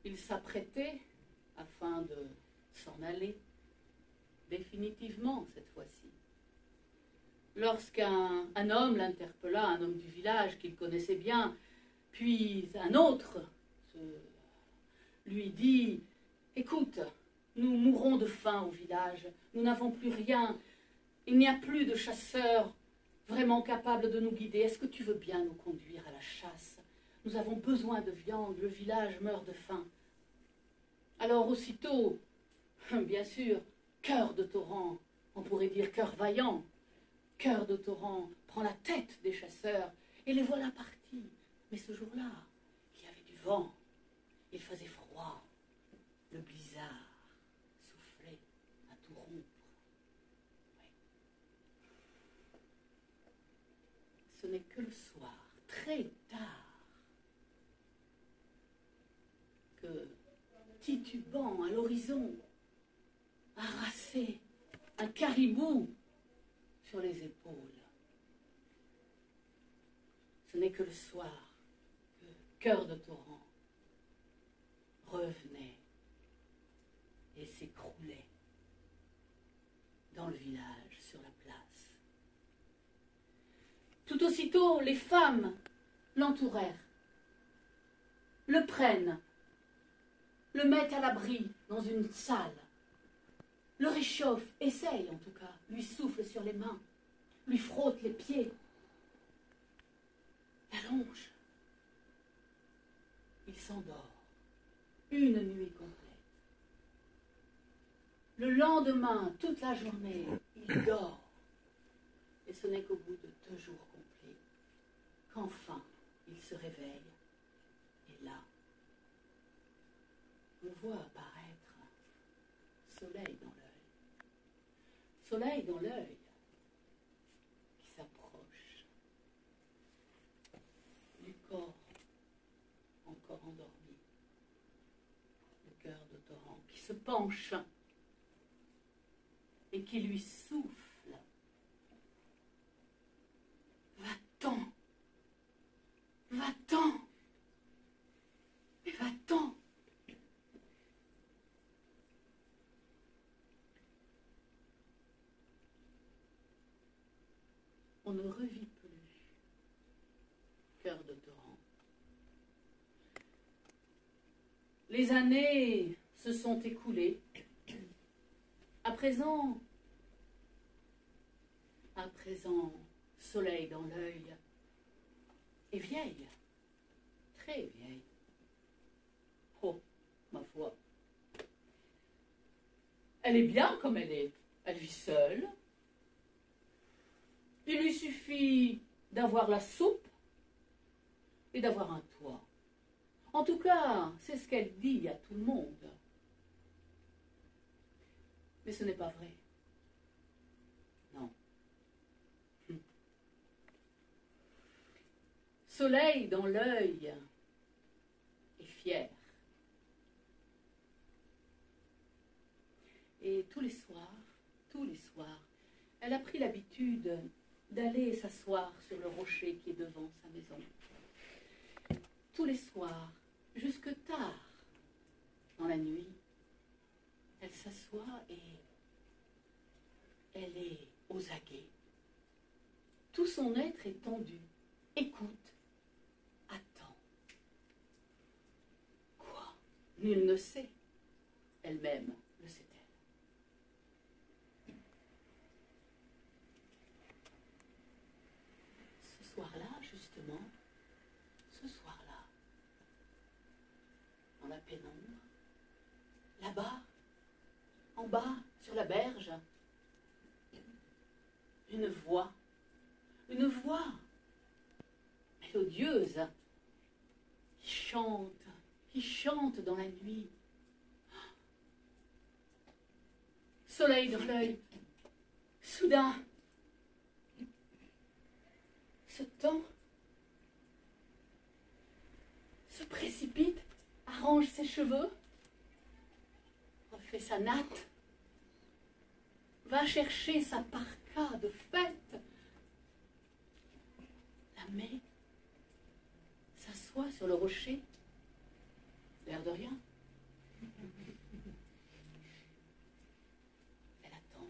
il s'apprêtait afin de s'en aller, définitivement cette fois-ci. Lorsqu'un homme l'interpella, un homme du village qu'il connaissait bien, puis un autre lui dit « Écoute, nous mourons de faim au village, nous n'avons plus rien, il n'y a plus de chasseurs vraiment capables de nous guider. Est-ce que tu veux bien nous conduire à la chasse? Nous avons besoin de viande, le village meurt de faim. » Alors aussitôt, bien sûr, Cœur de torrent, on pourrait dire cœur vaillant, Cœur de torrent prend la tête des chasseurs et les voilà partis. Mais ce jour-là, il y avait du vent, il faisait froid, le blizzard soufflait à tout rompre. Oui. Ce n'est que le soir, très tard, que, titubant à l'horizon, harassé, un caribou sur les épaules. Ce n'est que le soir que Cœur de torrent revenait et s'écroulait dans le village, sur la place. Tout aussitôt, les femmes l'entourèrent, le prennent, le mettent à l'abri dans une salle, le réchauffent, essaye en tout cas, lui souffle sur les mains, lui frotte les pieds, l'allonge. Il s'endort, une nuit complète. Le lendemain, toute la journée, il dort. Et ce n'est qu'au bout de 2 jours complets qu'enfin il se réveille. Et là, on voit apparaître soleil dans l'œil. Soleil dans l'œil qui s'approche du corps encore endormi, le cœur de torrent qui se penche et qui lui souffle. Va-t'en, va-t'en, mais va-t'en. On ne revit plus cœur de torrent. Les années se sont écoulées. À présent, soleil dans l'œil, est vieille, très vieille. Oh, ma foi. Elle est bien comme elle est. Elle vit seule. Il lui suffit d'avoir la soupe et d'avoir un toit. En tout cas, c'est ce qu'elle dit à tout le monde. Mais ce n'est pas vrai. Non. Soleil dans l'œil est fier. Et tous les soirs, elle a pris l'habitude d'aller s'asseoir sur le rocher qui est devant sa maison. Tous les soirs, jusque tard dans la nuit, elle s'assoit et elle est aux aguets. Tout son être est tendu, écoute, attend. Quoi? Nul ne sait. Elle-même le sait-elle. Ce soir-là, justement, dans la pénombre, là-bas, en bas, sur la berge, une voix mélodieuse qui chante dans la nuit. Soleil dans l'œil, soudain, ce temps se précipite, arrange ses cheveux, refait sa natte, va chercher sa parka de fête, la met, s'assoit sur le rocher, l'air de rien. Elle attend,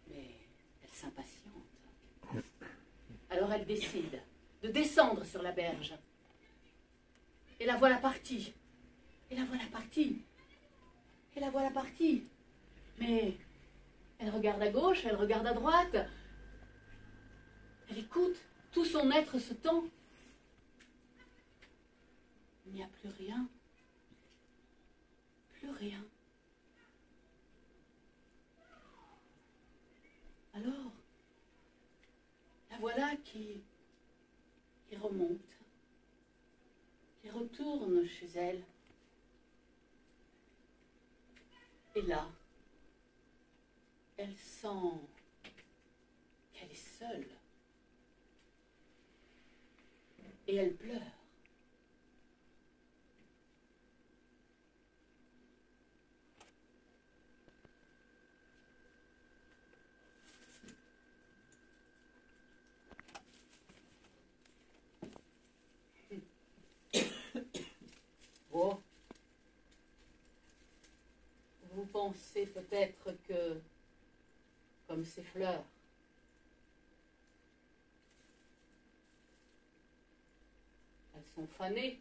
mais elle s'impatiente. Alors elle décide de descendre sur la berge. Et la voilà partie. Et la voilà partie. Et la voilà partie. Mais elle regarde à gauche, elle regarde à droite. Elle écoute. Tout son être se tend. Il n'y a plus rien. Plus rien. Alors, la voilà qui remonte, qui retourne chez elle. Et là, elle sent qu'elle est seule. Et elle pleure. Oh. Vous pensez peut-être que, comme ces fleurs, Elles sont fanées.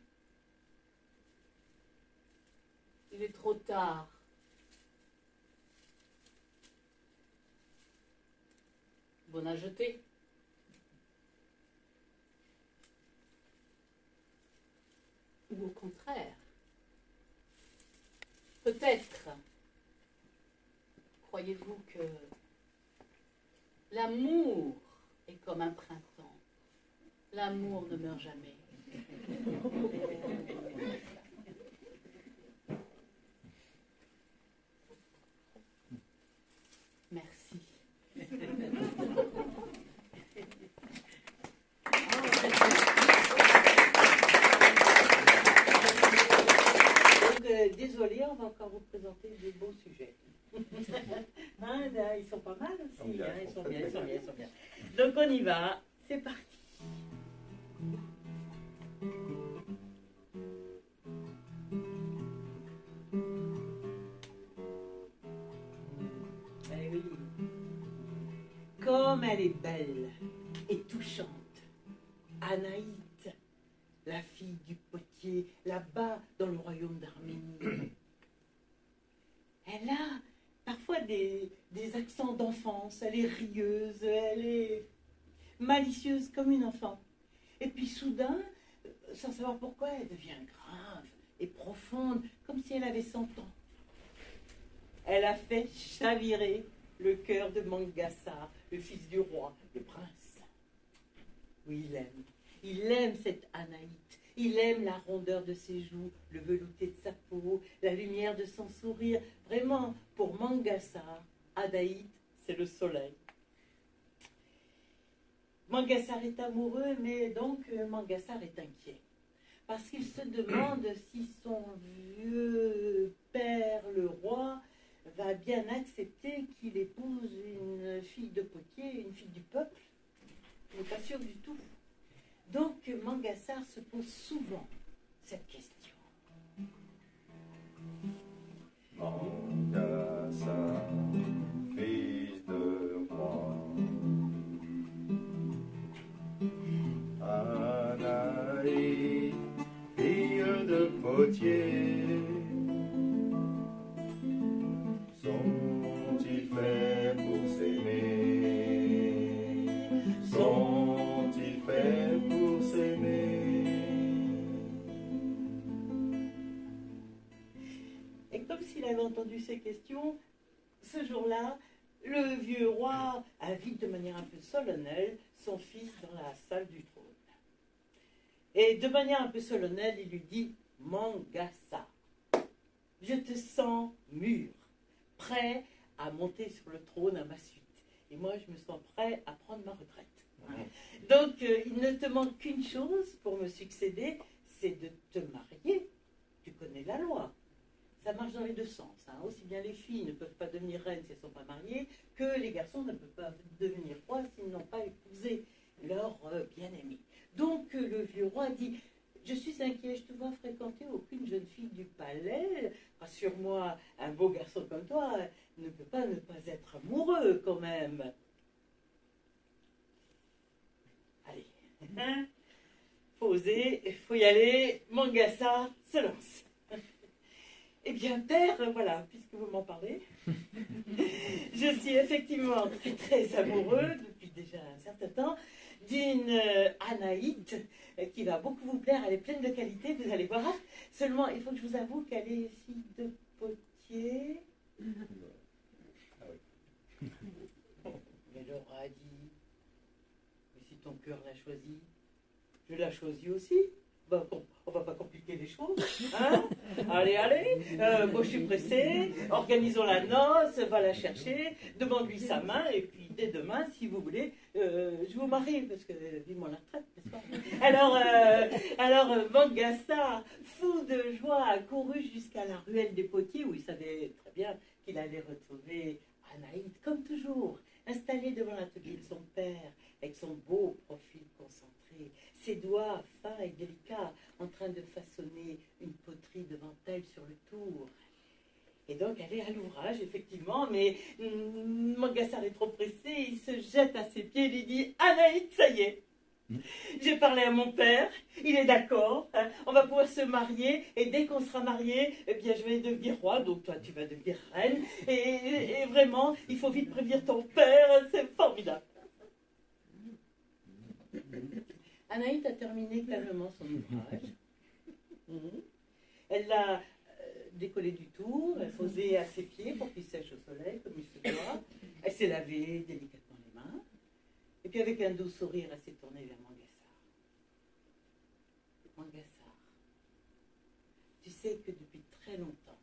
Il est trop tard. Bonne à jeter. Ou au contraire, peut-être, croyez-vous que l'amour est comme un printemps. L'amour ne meurt jamais. Merci. Désolée, on va encore vous présenter des beaux sujets. Ils sont pas mal aussi. Ils sont bien. Donc on y va. C'est parti. Eh oui. Comme elle est belle et touchante. Anaït, la fille du potier, là-bas dans le royaume d'Arménie. Elle a parfois des accents d'enfance, elle est rieuse, elle est malicieuse comme une enfant. Et puis soudain, sans savoir pourquoi, elle devient grave et profonde, comme si elle avait 100 ans. Elle a fait chavirer le cœur de Mangassar, le fils du roi, le prince. Oui, il aime cette Anaït. Il aime la rondeur de ses joues, le velouté de sa peau, la lumière de son sourire. Vraiment, pour Mangassar, Anaït, c'est le soleil. Mangassar est amoureux, mais donc Mangassar est inquiet. Parce qu'il se demande si son vieux père, le roi, va bien accepter qu'il épouse une fille de potier, une fille du peuple. Il n'est pas sûr du tout. Donc Mangassar se pose souvent cette question. Mangassar, fils de roi, Anaït, fille de potier, sont-ils faits pour s'aimer? Sont-ils faits pour s'aimer? Et comme s'il avait entendu ces questions, ce jour-là, le vieux roi invite de manière un peu solennelle son fils dans la salle du trône. Et de manière un peu solennelle, il lui dit « Mangassar, je te sens mûr, prêt à monter sur le trône à ma suite. Et moi, je me sens prêt à prendre ma retraite. Donc, il ne te manque qu'une chose pour me succéder, c'est de te marier. Tu connais la loi. Ça marche dans les deux sens. Aussi bien les filles ne peuvent pas devenir reines si elles ne sont pas mariées, que les garçons ne peuvent pas devenir rois s'ils n'ont pas épousé leur bien-aimé. Donc, le vieux roi dit... Je suis inquiet, je te vois fréquenter aucune jeune fille du palais. Rassure-moi, un beau garçon comme toi ne peut pas ne pas être amoureux quand même. Allez, faut oser, faut y aller. Mangassar se lance. Eh bien, père, voilà, puisque vous m'en parlez, je suis effectivement très, très amoureux depuis déjà un certain temps d'une Anaït qui va beaucoup vous plaire. Elle est pleine de qualité, vous allez voir. Seulement, il faut que je vous avoue qu'elle est fille de potier. Ah oui. Mais le roi a dit, mais si ton cœur l'a choisi, je l'ai choisi aussi. Ben, bon, on va pas compliquer les choses, hein? Allez, moi je suis pressée, organisons la noce, va la chercher, demande-lui sa main, et puis dès demain, si vous voulez, je vous marie, parce que vivement la retraite, n'est-ce pas? Alors Mangassar, fou de joie, a couru jusqu'à la ruelle des potiers, où il savait très bien qu'il allait retrouver Anaït, comme toujours, installée devant l'atelier de son père, avec son beau profil concentré, ses doigts fins et délicats en train de façonner une poterie devant elle sur le tour. Et donc elle est à l'ouvrage, effectivement, mais Mangassar est trop pressé, il se jette à ses pieds et lui dit « Anaït, ça y est, J'ai parlé à mon père, il est d'accord, hein, on va pouvoir se marier, et dès qu'on sera mariés, eh bien je vais devenir roi, donc toi tu vas devenir reine, et vraiment, il faut vite prévenir ton père, c'est formidable. Anaïs a terminé calmement son ouvrage. Elle l'a décollé du tout, elle posé à ses pieds pour qu'il sèche au soleil comme il se doit. Elle s'est lavé délicatement les mains. Et puis avec un doux sourire, elle s'est tournée vers Mangassar. Mangassar, tu sais que depuis très longtemps,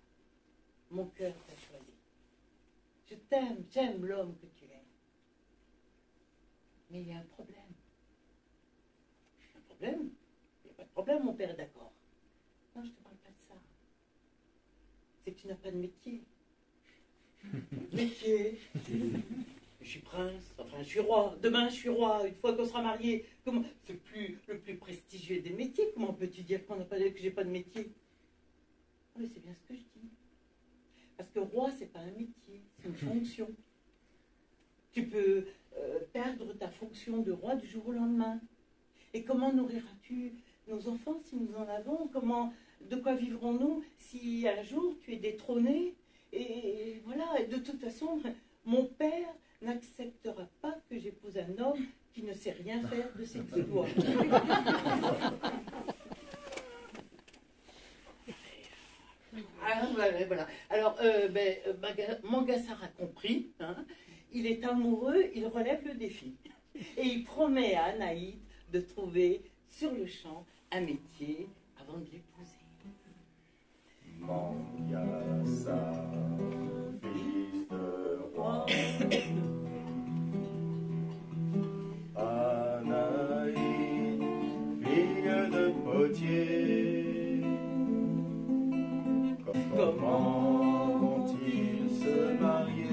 mon cœur t'a choisi. Je t'aime, j'aime l'homme que tu es. Mais il y a un problème. Un problème? Il n'y a pas de problème, mon père est d'accord. Non, je ne te parle pas de ça. C'est que tu n'as pas de métier. Métier? Je suis prince, enfin je suis roi. Demain je suis roi, une fois qu'on sera mariés. Comment? C'est le plus prestigieux des métiers. Comment peux-tu dire que j'ai pas de métier? Oui, c'est bien ce que je dis. Parce que roi, c'est pas un métier, c'est une fonction. Tu peux perdre ta fonction de roi du jour au lendemain. Et comment nourriras-tu nos enfants si nous en avons? De quoi vivrons-nous si un jour tu es détrôné? Et voilà, et de toute façon, mon père n'acceptera pas que j'épouse un homme qui ne sait rien faire de ses petits doigts. Voilà. Alors, Mangassar a compris, hein, il est amoureux, il relève le défi. Et il promet à Anaïs de trouver sur le champ un métier avant de l'épouser. Mangassar, fils de roi. Anaïs, fille de potier. Comment vont-ils se marier?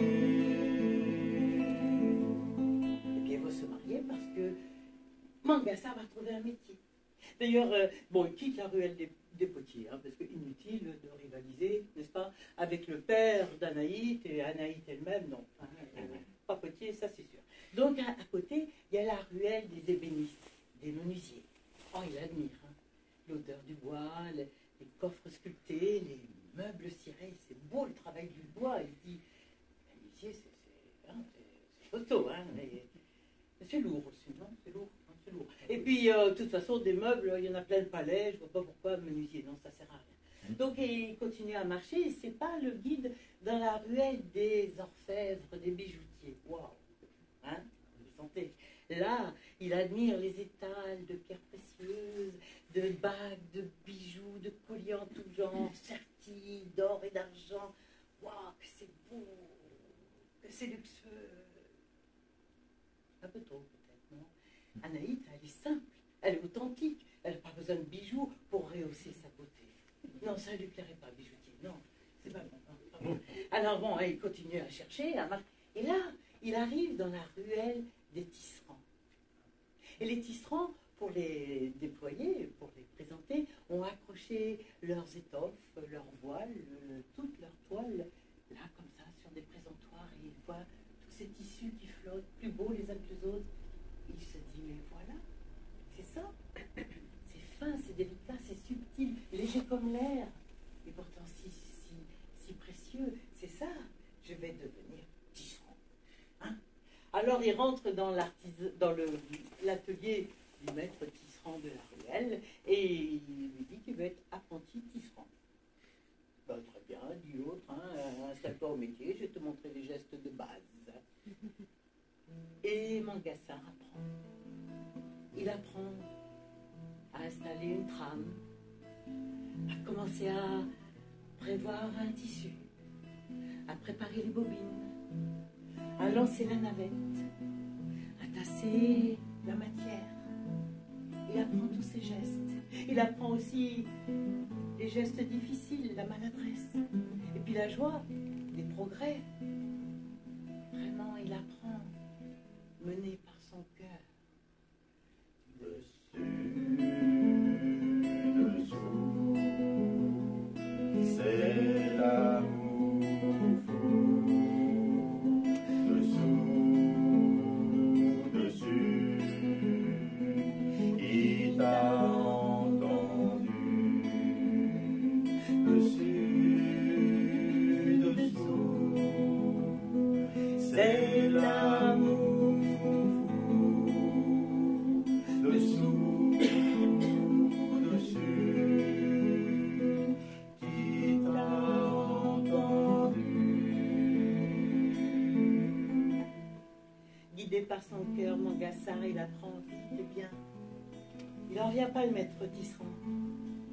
Eh bien, ils vont se marier parce que Mangassar va trouver un métier. D'ailleurs, il quitte la ruelle des potiers, hein, parce qu'inutile de rivaliser, n'est-ce pas, avec le père d'Anaïs et Anaïs elle-même, non. Hein, pas potier, ça c'est sûr. Donc, à côté, il y a la ruelle des ébénistes, des menuisiers. Oh, il admire, hein, l'odeur du bois, les coffres sculptés, les meubles cirés, c'est beau le travail du bois. Il dit, menuisier, c'est costaud, hein, mais c'est lourd aussi, non? C'est lourd. Et puis, de toute façon, des meubles, il y en a plein de palais, je ne vois pas pourquoi menuisier, non, ça sert à rien. Donc, il continue à marcher, et c'est pas le guide dans la ruelle des orfèvres, des bijoutiers. Waouh! Hein? Vous sentez? Là, il admire les étals de pierres précieuses, de bagues, de bijoux, de colliers en tout genre, sertis d'or et d'argent. Waouh, que c'est beau, que c'est luxueux. Un peu trop, peut-être, non? Anaïs, elle est simple, elle est authentique, elle n'a pas besoin de bijoux pour rehausser sa beauté. Non, ça ne lui plairait pas, bijoutier, non, c'est pas bon. Non, pas bon. Alors bon, il continue à chercher, et là, il arrive dans la ruelle des tisserands. Et les tisserands, pour les déployer, pour les présenter, ont accroché leurs étoffes, leurs voiles, toutes leurs toiles, là, comme ça, sur des présentoirs, et il voit tous ces tissus qui flottent, plus beaux les uns que les autres. Il se dit, mais voilà, c'est ça. C'est fin, c'est délicat, c'est subtil, léger comme l'air. Et pourtant si précieux. C'est ça, je vais devenir tisserand. Hein? Alors il rentre dans l'atelier du maître tisserand de la ruelle et il lui dit qu'il veut être apprenti tisserand. Ben, très bien, dit l'autre, hein, installe-toi au métier, je vais te montrer les gestes de base. Et Mangassar apprend. Il apprend à installer une trame, à commencer à prévoir un tissu, à préparer les bobines, à lancer la navette, à tasser la matière. Il apprend tous ces gestes. Il apprend aussi les gestes difficiles, la maladresse, et puis la joie, les progrès. Vraiment, il apprend, mené par son cœur. Dessous, c'est l'amour fou. Dessous, par son cœur, Mangassar, il apprend vite et bien. Il n'en vient pas le maître Tisserand.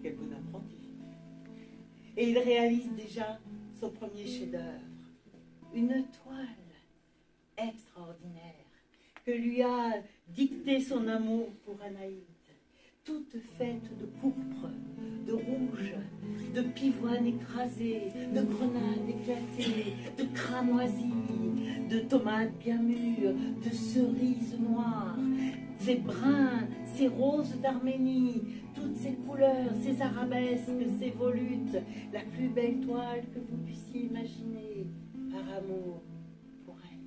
Quel bon apprenti. Et il réalise déjà son premier chef-d'œuvre. Une toile extraordinaire que lui a dicté son amour pour Anaïde. Toute faite de pourpre, de rouge, de pivoine écrasée, de grenades éclatées, de cramoisies, de tomates bien mûres, de cerises noires, ces bruns, ces roses d'Arménie, toutes ces couleurs, ces arabesques, ces volutes, la plus belle toile que vous puissiez imaginer, par amour pour elle.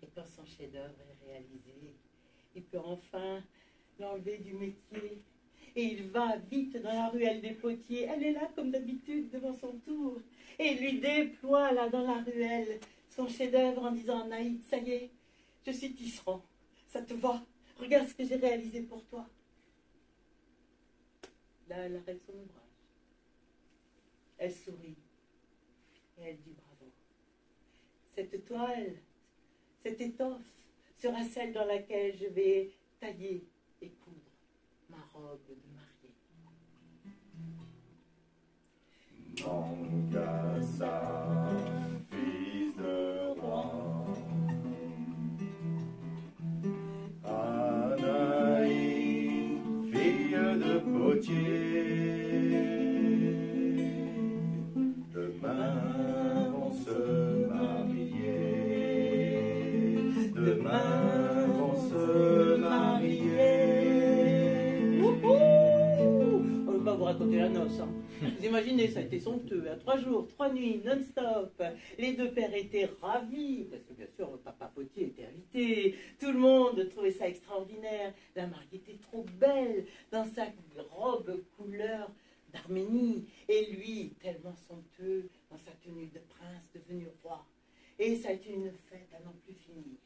Et quand son chef-d'œuvre est réalisé, il peut enfin l'enlever du métier. Et il va vite dans la ruelle des potiers. Elle est là comme d'habitude devant son tour. Et il lui déploie là dans la ruelle son chef-d'œuvre en disant à Naïd, ça y est, je suis tisserand. Ça te va? Regarde ce que j'ai réalisé pour toi. Là, elle arrête son ouvrage. Elle sourit. Et elle dit bravo. Cette toile, cette étoffe, sera celle dans laquelle je vais tailler et coudre ma robe de mariée. Mangassar, fils de roi, Anaïd, fille de potier, demain vont se marier, demain vont se marier. On ne va pas vous raconter la noce. Hein. Vous imaginez, ça a été somptueux. À 3 jours, 3 nuits, non-stop. Les deux pères étaient ravis, parce que bien sûr, papa Potier était invité. Tout le monde trouvait ça extraordinaire. La mariée était trop belle dans sa robe couleur d'Arménie. Et lui, tellement somptueux dans sa tenue de prince devenu roi. Et ça a été une fête à n'en plus finir.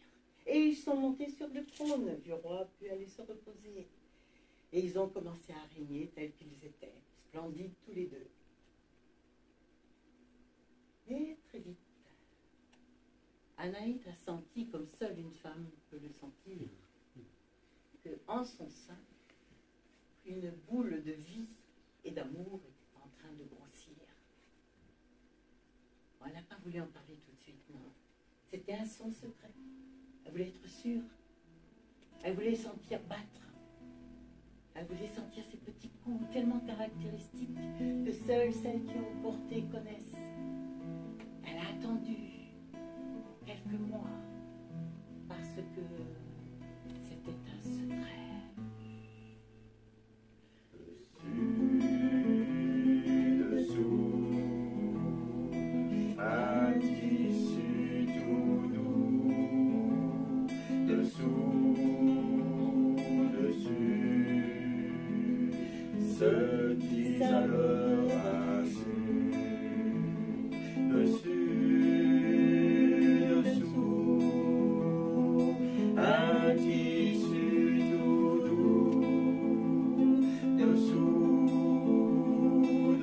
Et ils sont montés sur le trône du roi, puis aller se reposer. Et ils ont commencé à régner tels qu'ils étaient, splendides tous les deux. Et très vite, Anaïd a senti, comme seule une femme peut le sentir, que en son sein, une boule de vie et d'amour était en train de grossir. Bon, elle n'a pas voulu en parler tout de suite, non. C'était un son secret. Elle voulait être sûre. Elle voulait sentir battre. Elle voulait sentir ces petits coups tellement caractéristiques que seules celles qui ont porté connaissent. Elle a attendu quelques mois parce que c'était un secret. Dessous, un tissu tout doux, dessous, dessus, se tisse à leur insu, dessus, dessous, un tissu tout doux, dessous,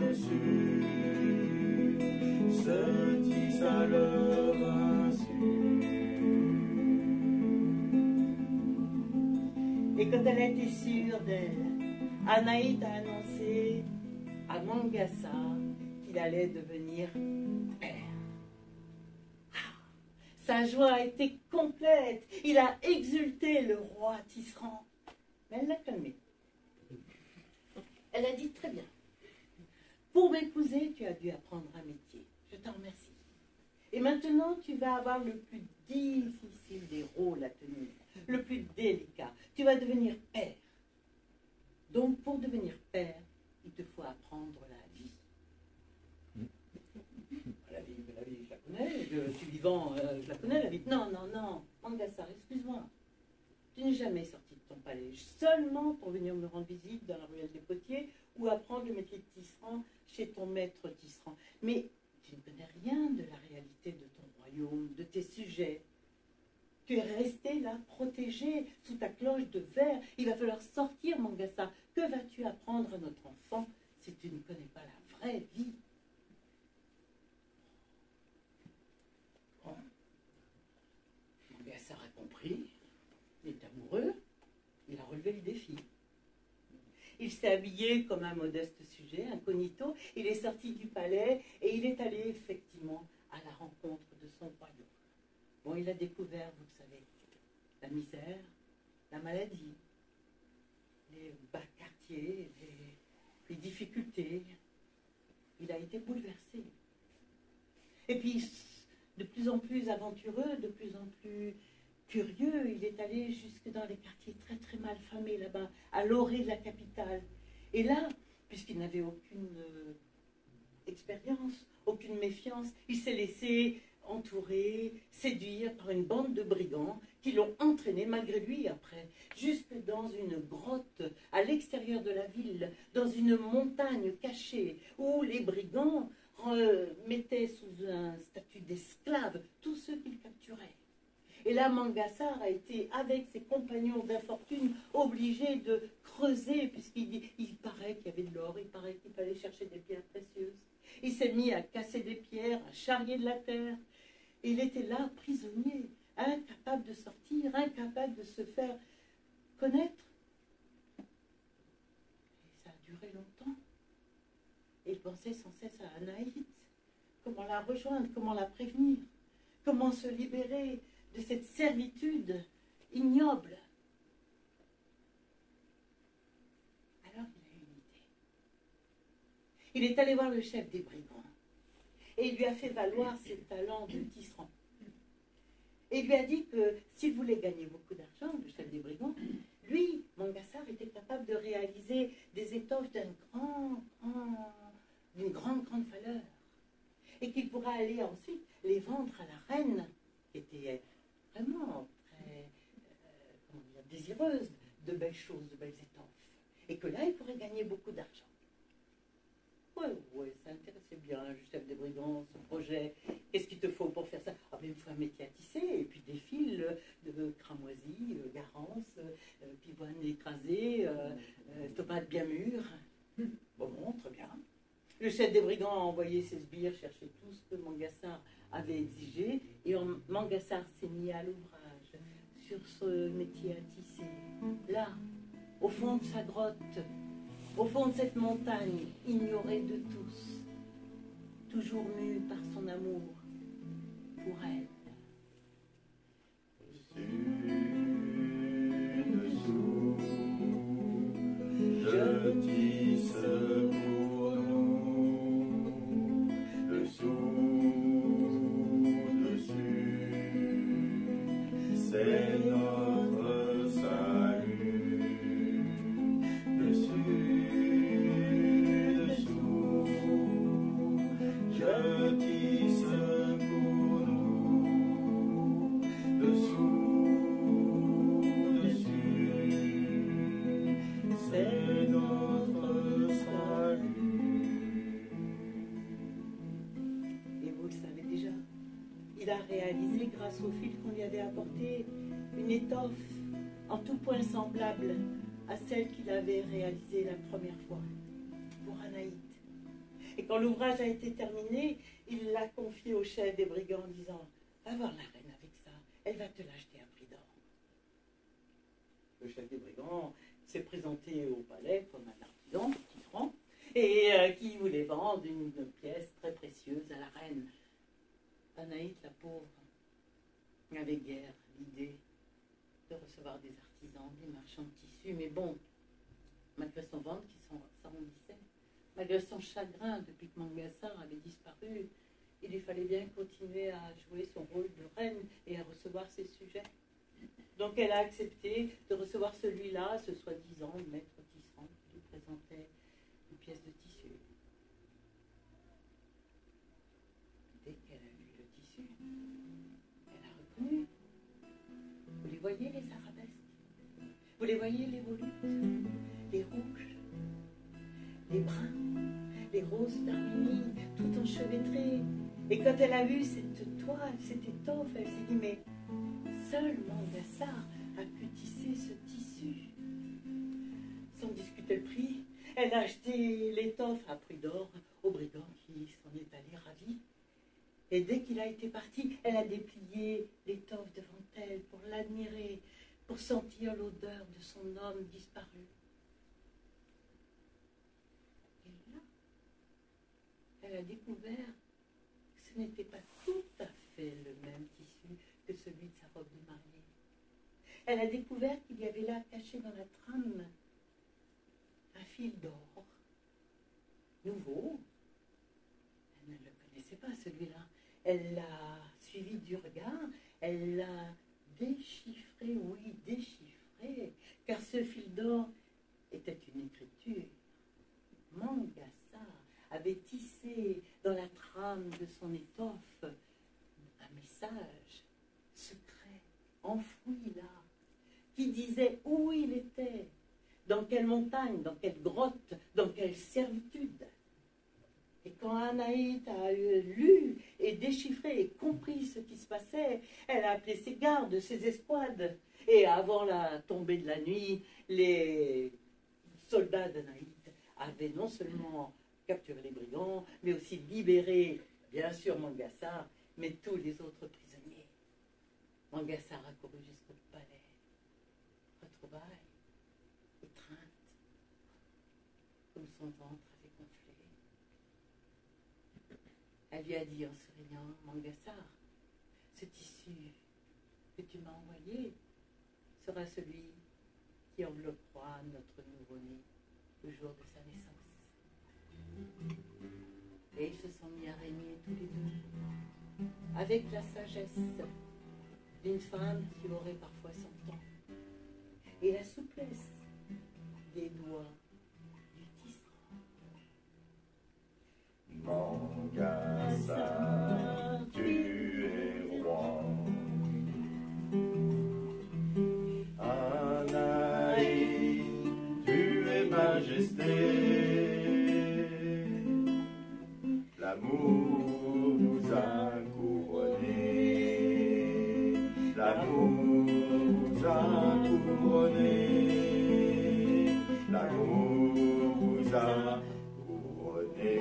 dessus, se tisse à leur insu. Et quand elle a été sûre d'elle, Anaïd a annoncé à Mangassar qu'il allait devenir père. Ah, sa joie a été complète. Il a exulté le roi Tisserand. Mais elle l'a calmé. Elle a dit très bien. Pour m'épouser, tu as dû apprendre un métier. Je t'en remercie. Et maintenant, tu vas avoir le plus difficile des rôles à tenir, le plus délicat. Tu vas devenir père. Donc, pour devenir père, il te faut apprendre la vie. La vie, je la connais. Je suis vivant, je la connais, la vie. Non, Mangassar, excuse-moi. Tu n'es jamais sorti de ton palais, seulement pour venir me rendre visite dans la ruelle des potiers ou apprendre le métier de tisserand chez ton maître tisserand. Mais tu ne connais rien de la réalité de ton royaume, de tes sujets. Tu es resté là, protégé, sous ta cloche de verre. Il va falloir sortir, Mangassar. Que vas-tu apprendre à notre enfant si tu ne connais pas la vraie vie? relevé le défi. Il s'est habillé comme un modeste sujet, incognito. Il est sorti du palais et il est allé effectivement à la rencontre de son royaume. Bon, il a découvert, vous le savez, la misère, la maladie, les bas quartiers, les difficultés. Il a été bouleversé. Et puis, de plus en plus aventureux, de plus en plus curieux, il est allé jusque dans les quartiers très très mal famés là-bas, à l'orée de la capitale. Et là, puisqu'il n'avait aucune expérience, aucune méfiance, il s'est laissé entourer, séduire par une bande de brigands qui l'ont entraîné, malgré lui après, jusque dans une grotte à l'extérieur de la ville, dans une montagne cachée, où les brigands mettaient sous un statut d'esclaves tous ceux qu'ils capturaient. Et là, Mangassar a été, avec ses compagnons d'infortune, obligé de creuser, puisqu'il paraît qu'il y avait de l'or, il paraît qu'il fallait chercher des pierres précieuses. Il s'est mis à casser des pierres, à charrier de la terre. Et il était là, prisonnier, incapable de sortir, incapable de se faire connaître. Et ça a duré longtemps. Et il pensait sans cesse à Anaïs. Comment la rejoindre, comment la prévenir, comment se libérer de cette servitude ignoble. Alors il a eu une idée. Il est allé voir le chef des brigands et il lui a fait valoir ses talents de tisserand. Et il lui a dit que s'il voulait gagner beaucoup d'argent, le chef des brigands, lui, Mangassar, était capable de réaliser des étoffes d'une grande valeur. Et qu'il pourrait aller ensuite les vendre à la reine, qui était vraiment très désireuse de belles choses, de belles étoffes. Et que là, il pourrait gagner beaucoup d'argent. Ouais, ça intéressait bien le chef des brigands, ce projet. Qu'est-ce qu'il te faut pour faire ça? Ah, mais il me faut un métier à tisser, et puis des fils de cramoisi, garance, pivoine écrasée, tomates bien mûres. Bon, très bien. Le chef des brigands a envoyé ses sbires chercher tout ce que Mangassar avait exigé, et Mangassar s'est mis à l'ouvrage sur ce métier à tisser. Là, au fond de sa grotte, au fond de cette montagne, ignorée de tous, toujours mue par son amour pour elle. Dessus-dessous, je tisse pour nous, dessous-dessus, c'est notre salut. Dessus-dessous, je tisse pour nous, dessous-dessus, c'est notre salut. Et vous le savez déjà, il a réalisé, grâce au fil qu'on lui avait apporté, une étoffe en tout point semblable à celle qu'il avait réalisée la première fois pour Anaïs. Et quand l'ouvrage a été terminé, il l'a confié au chef des brigands en disant « Va voir la reine avec ça, elle va te l'acheter à prix d'or. » Le chef des brigands s'est présenté au palais comme un artisan, tisserand, et qui voulait vendre une pièce très précieuse à la reine. Anaïs, la pauvre, n'avait guère l'idée de recevoir des artisans, des marchands de tissus, mais bon, malgré son ventre qui s'arrondissait, malgré son chagrin depuis que Mangassar avait disparu, il lui fallait bien continuer à jouer son rôle de reine et à recevoir ses sujets. Donc elle a accepté de recevoir celui-là, ce soi-disant maître tisserand qui lui présentait une pièce de tissu. Dès qu'elle a vu le tissu, elle a reconnu. Vous les voyez, les arabesques? Vous les voyez, les volutes, les rouges, les bruns, les roses d'Arménie, tout enchevêtrées. Et quand elle a vu cette toile, cette étoffe, elle s'est dit, mais seul Mangassar a pu tisser ce tissu. Sans discuter le prix, elle a acheté l'étoffe à prix d'or au brigand qui s'en est allé ravi. Et dès qu'il a été parti, elle a déplié l'étoffe devant elle pour l'admirer, pour sentir l'odeur de son homme disparu. Et là, elle a découvert que ce n'était pas tout à fait le même tissu que celui de sa robe de mariée. Elle a découvert qu'il y avait là, caché dans la trame, un fil d'or, nouveau. Elle ne le connaissait pas, celui-là. Elle l'a suivi du regard, elle l'a déchiffré, oui, déchiffré, car ce fil d'or était une écriture. Mangasa avait tissé dans la trame de son étoffe un message secret, enfoui là, qui disait où il était, dans quelle montagne, dans quelle grotte, dans quelle servitude. Et quand Anaïs a lu et déchiffré et compris ce qui se passait, elle a appelé ses gardes, ses escouades. Et avant la tombée de la nuit, les soldats d'Anaïs avaient non seulement capturé les brigands, mais aussi libéré, bien sûr, Mangasa, mais tous les autres prisonniers. Mangasa a couru jusqu'au palais. Retrouvailles, étreinte, comme son ventre avait gonflé. Elle lui a dit en souriant, Mangassar, ce tissu que tu m'as envoyé sera celui qui enveloppera notre nouveau-né le jour de sa naissance. Et ils se sont mis à régner tous les deux, avec la sagesse d'une femme qui aurait parfois 100 ans, et la souplesse des doigts du tisserand. Mangasa, tu es roi. Anaïs, tu es majesté. L'amour vous a couronné. L'amour vous a couronné. L'amour vous a couronné.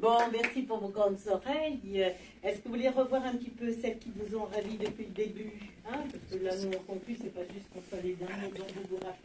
Bon, merci pour vos grandes oreilles. Est-ce que vous voulez revoir un petit peu celles qui vous ont ravis depuis le début, hein? Parce que là, nous, on conclut, c'est pas juste qu'on soit les derniers dont vous vous rappelez.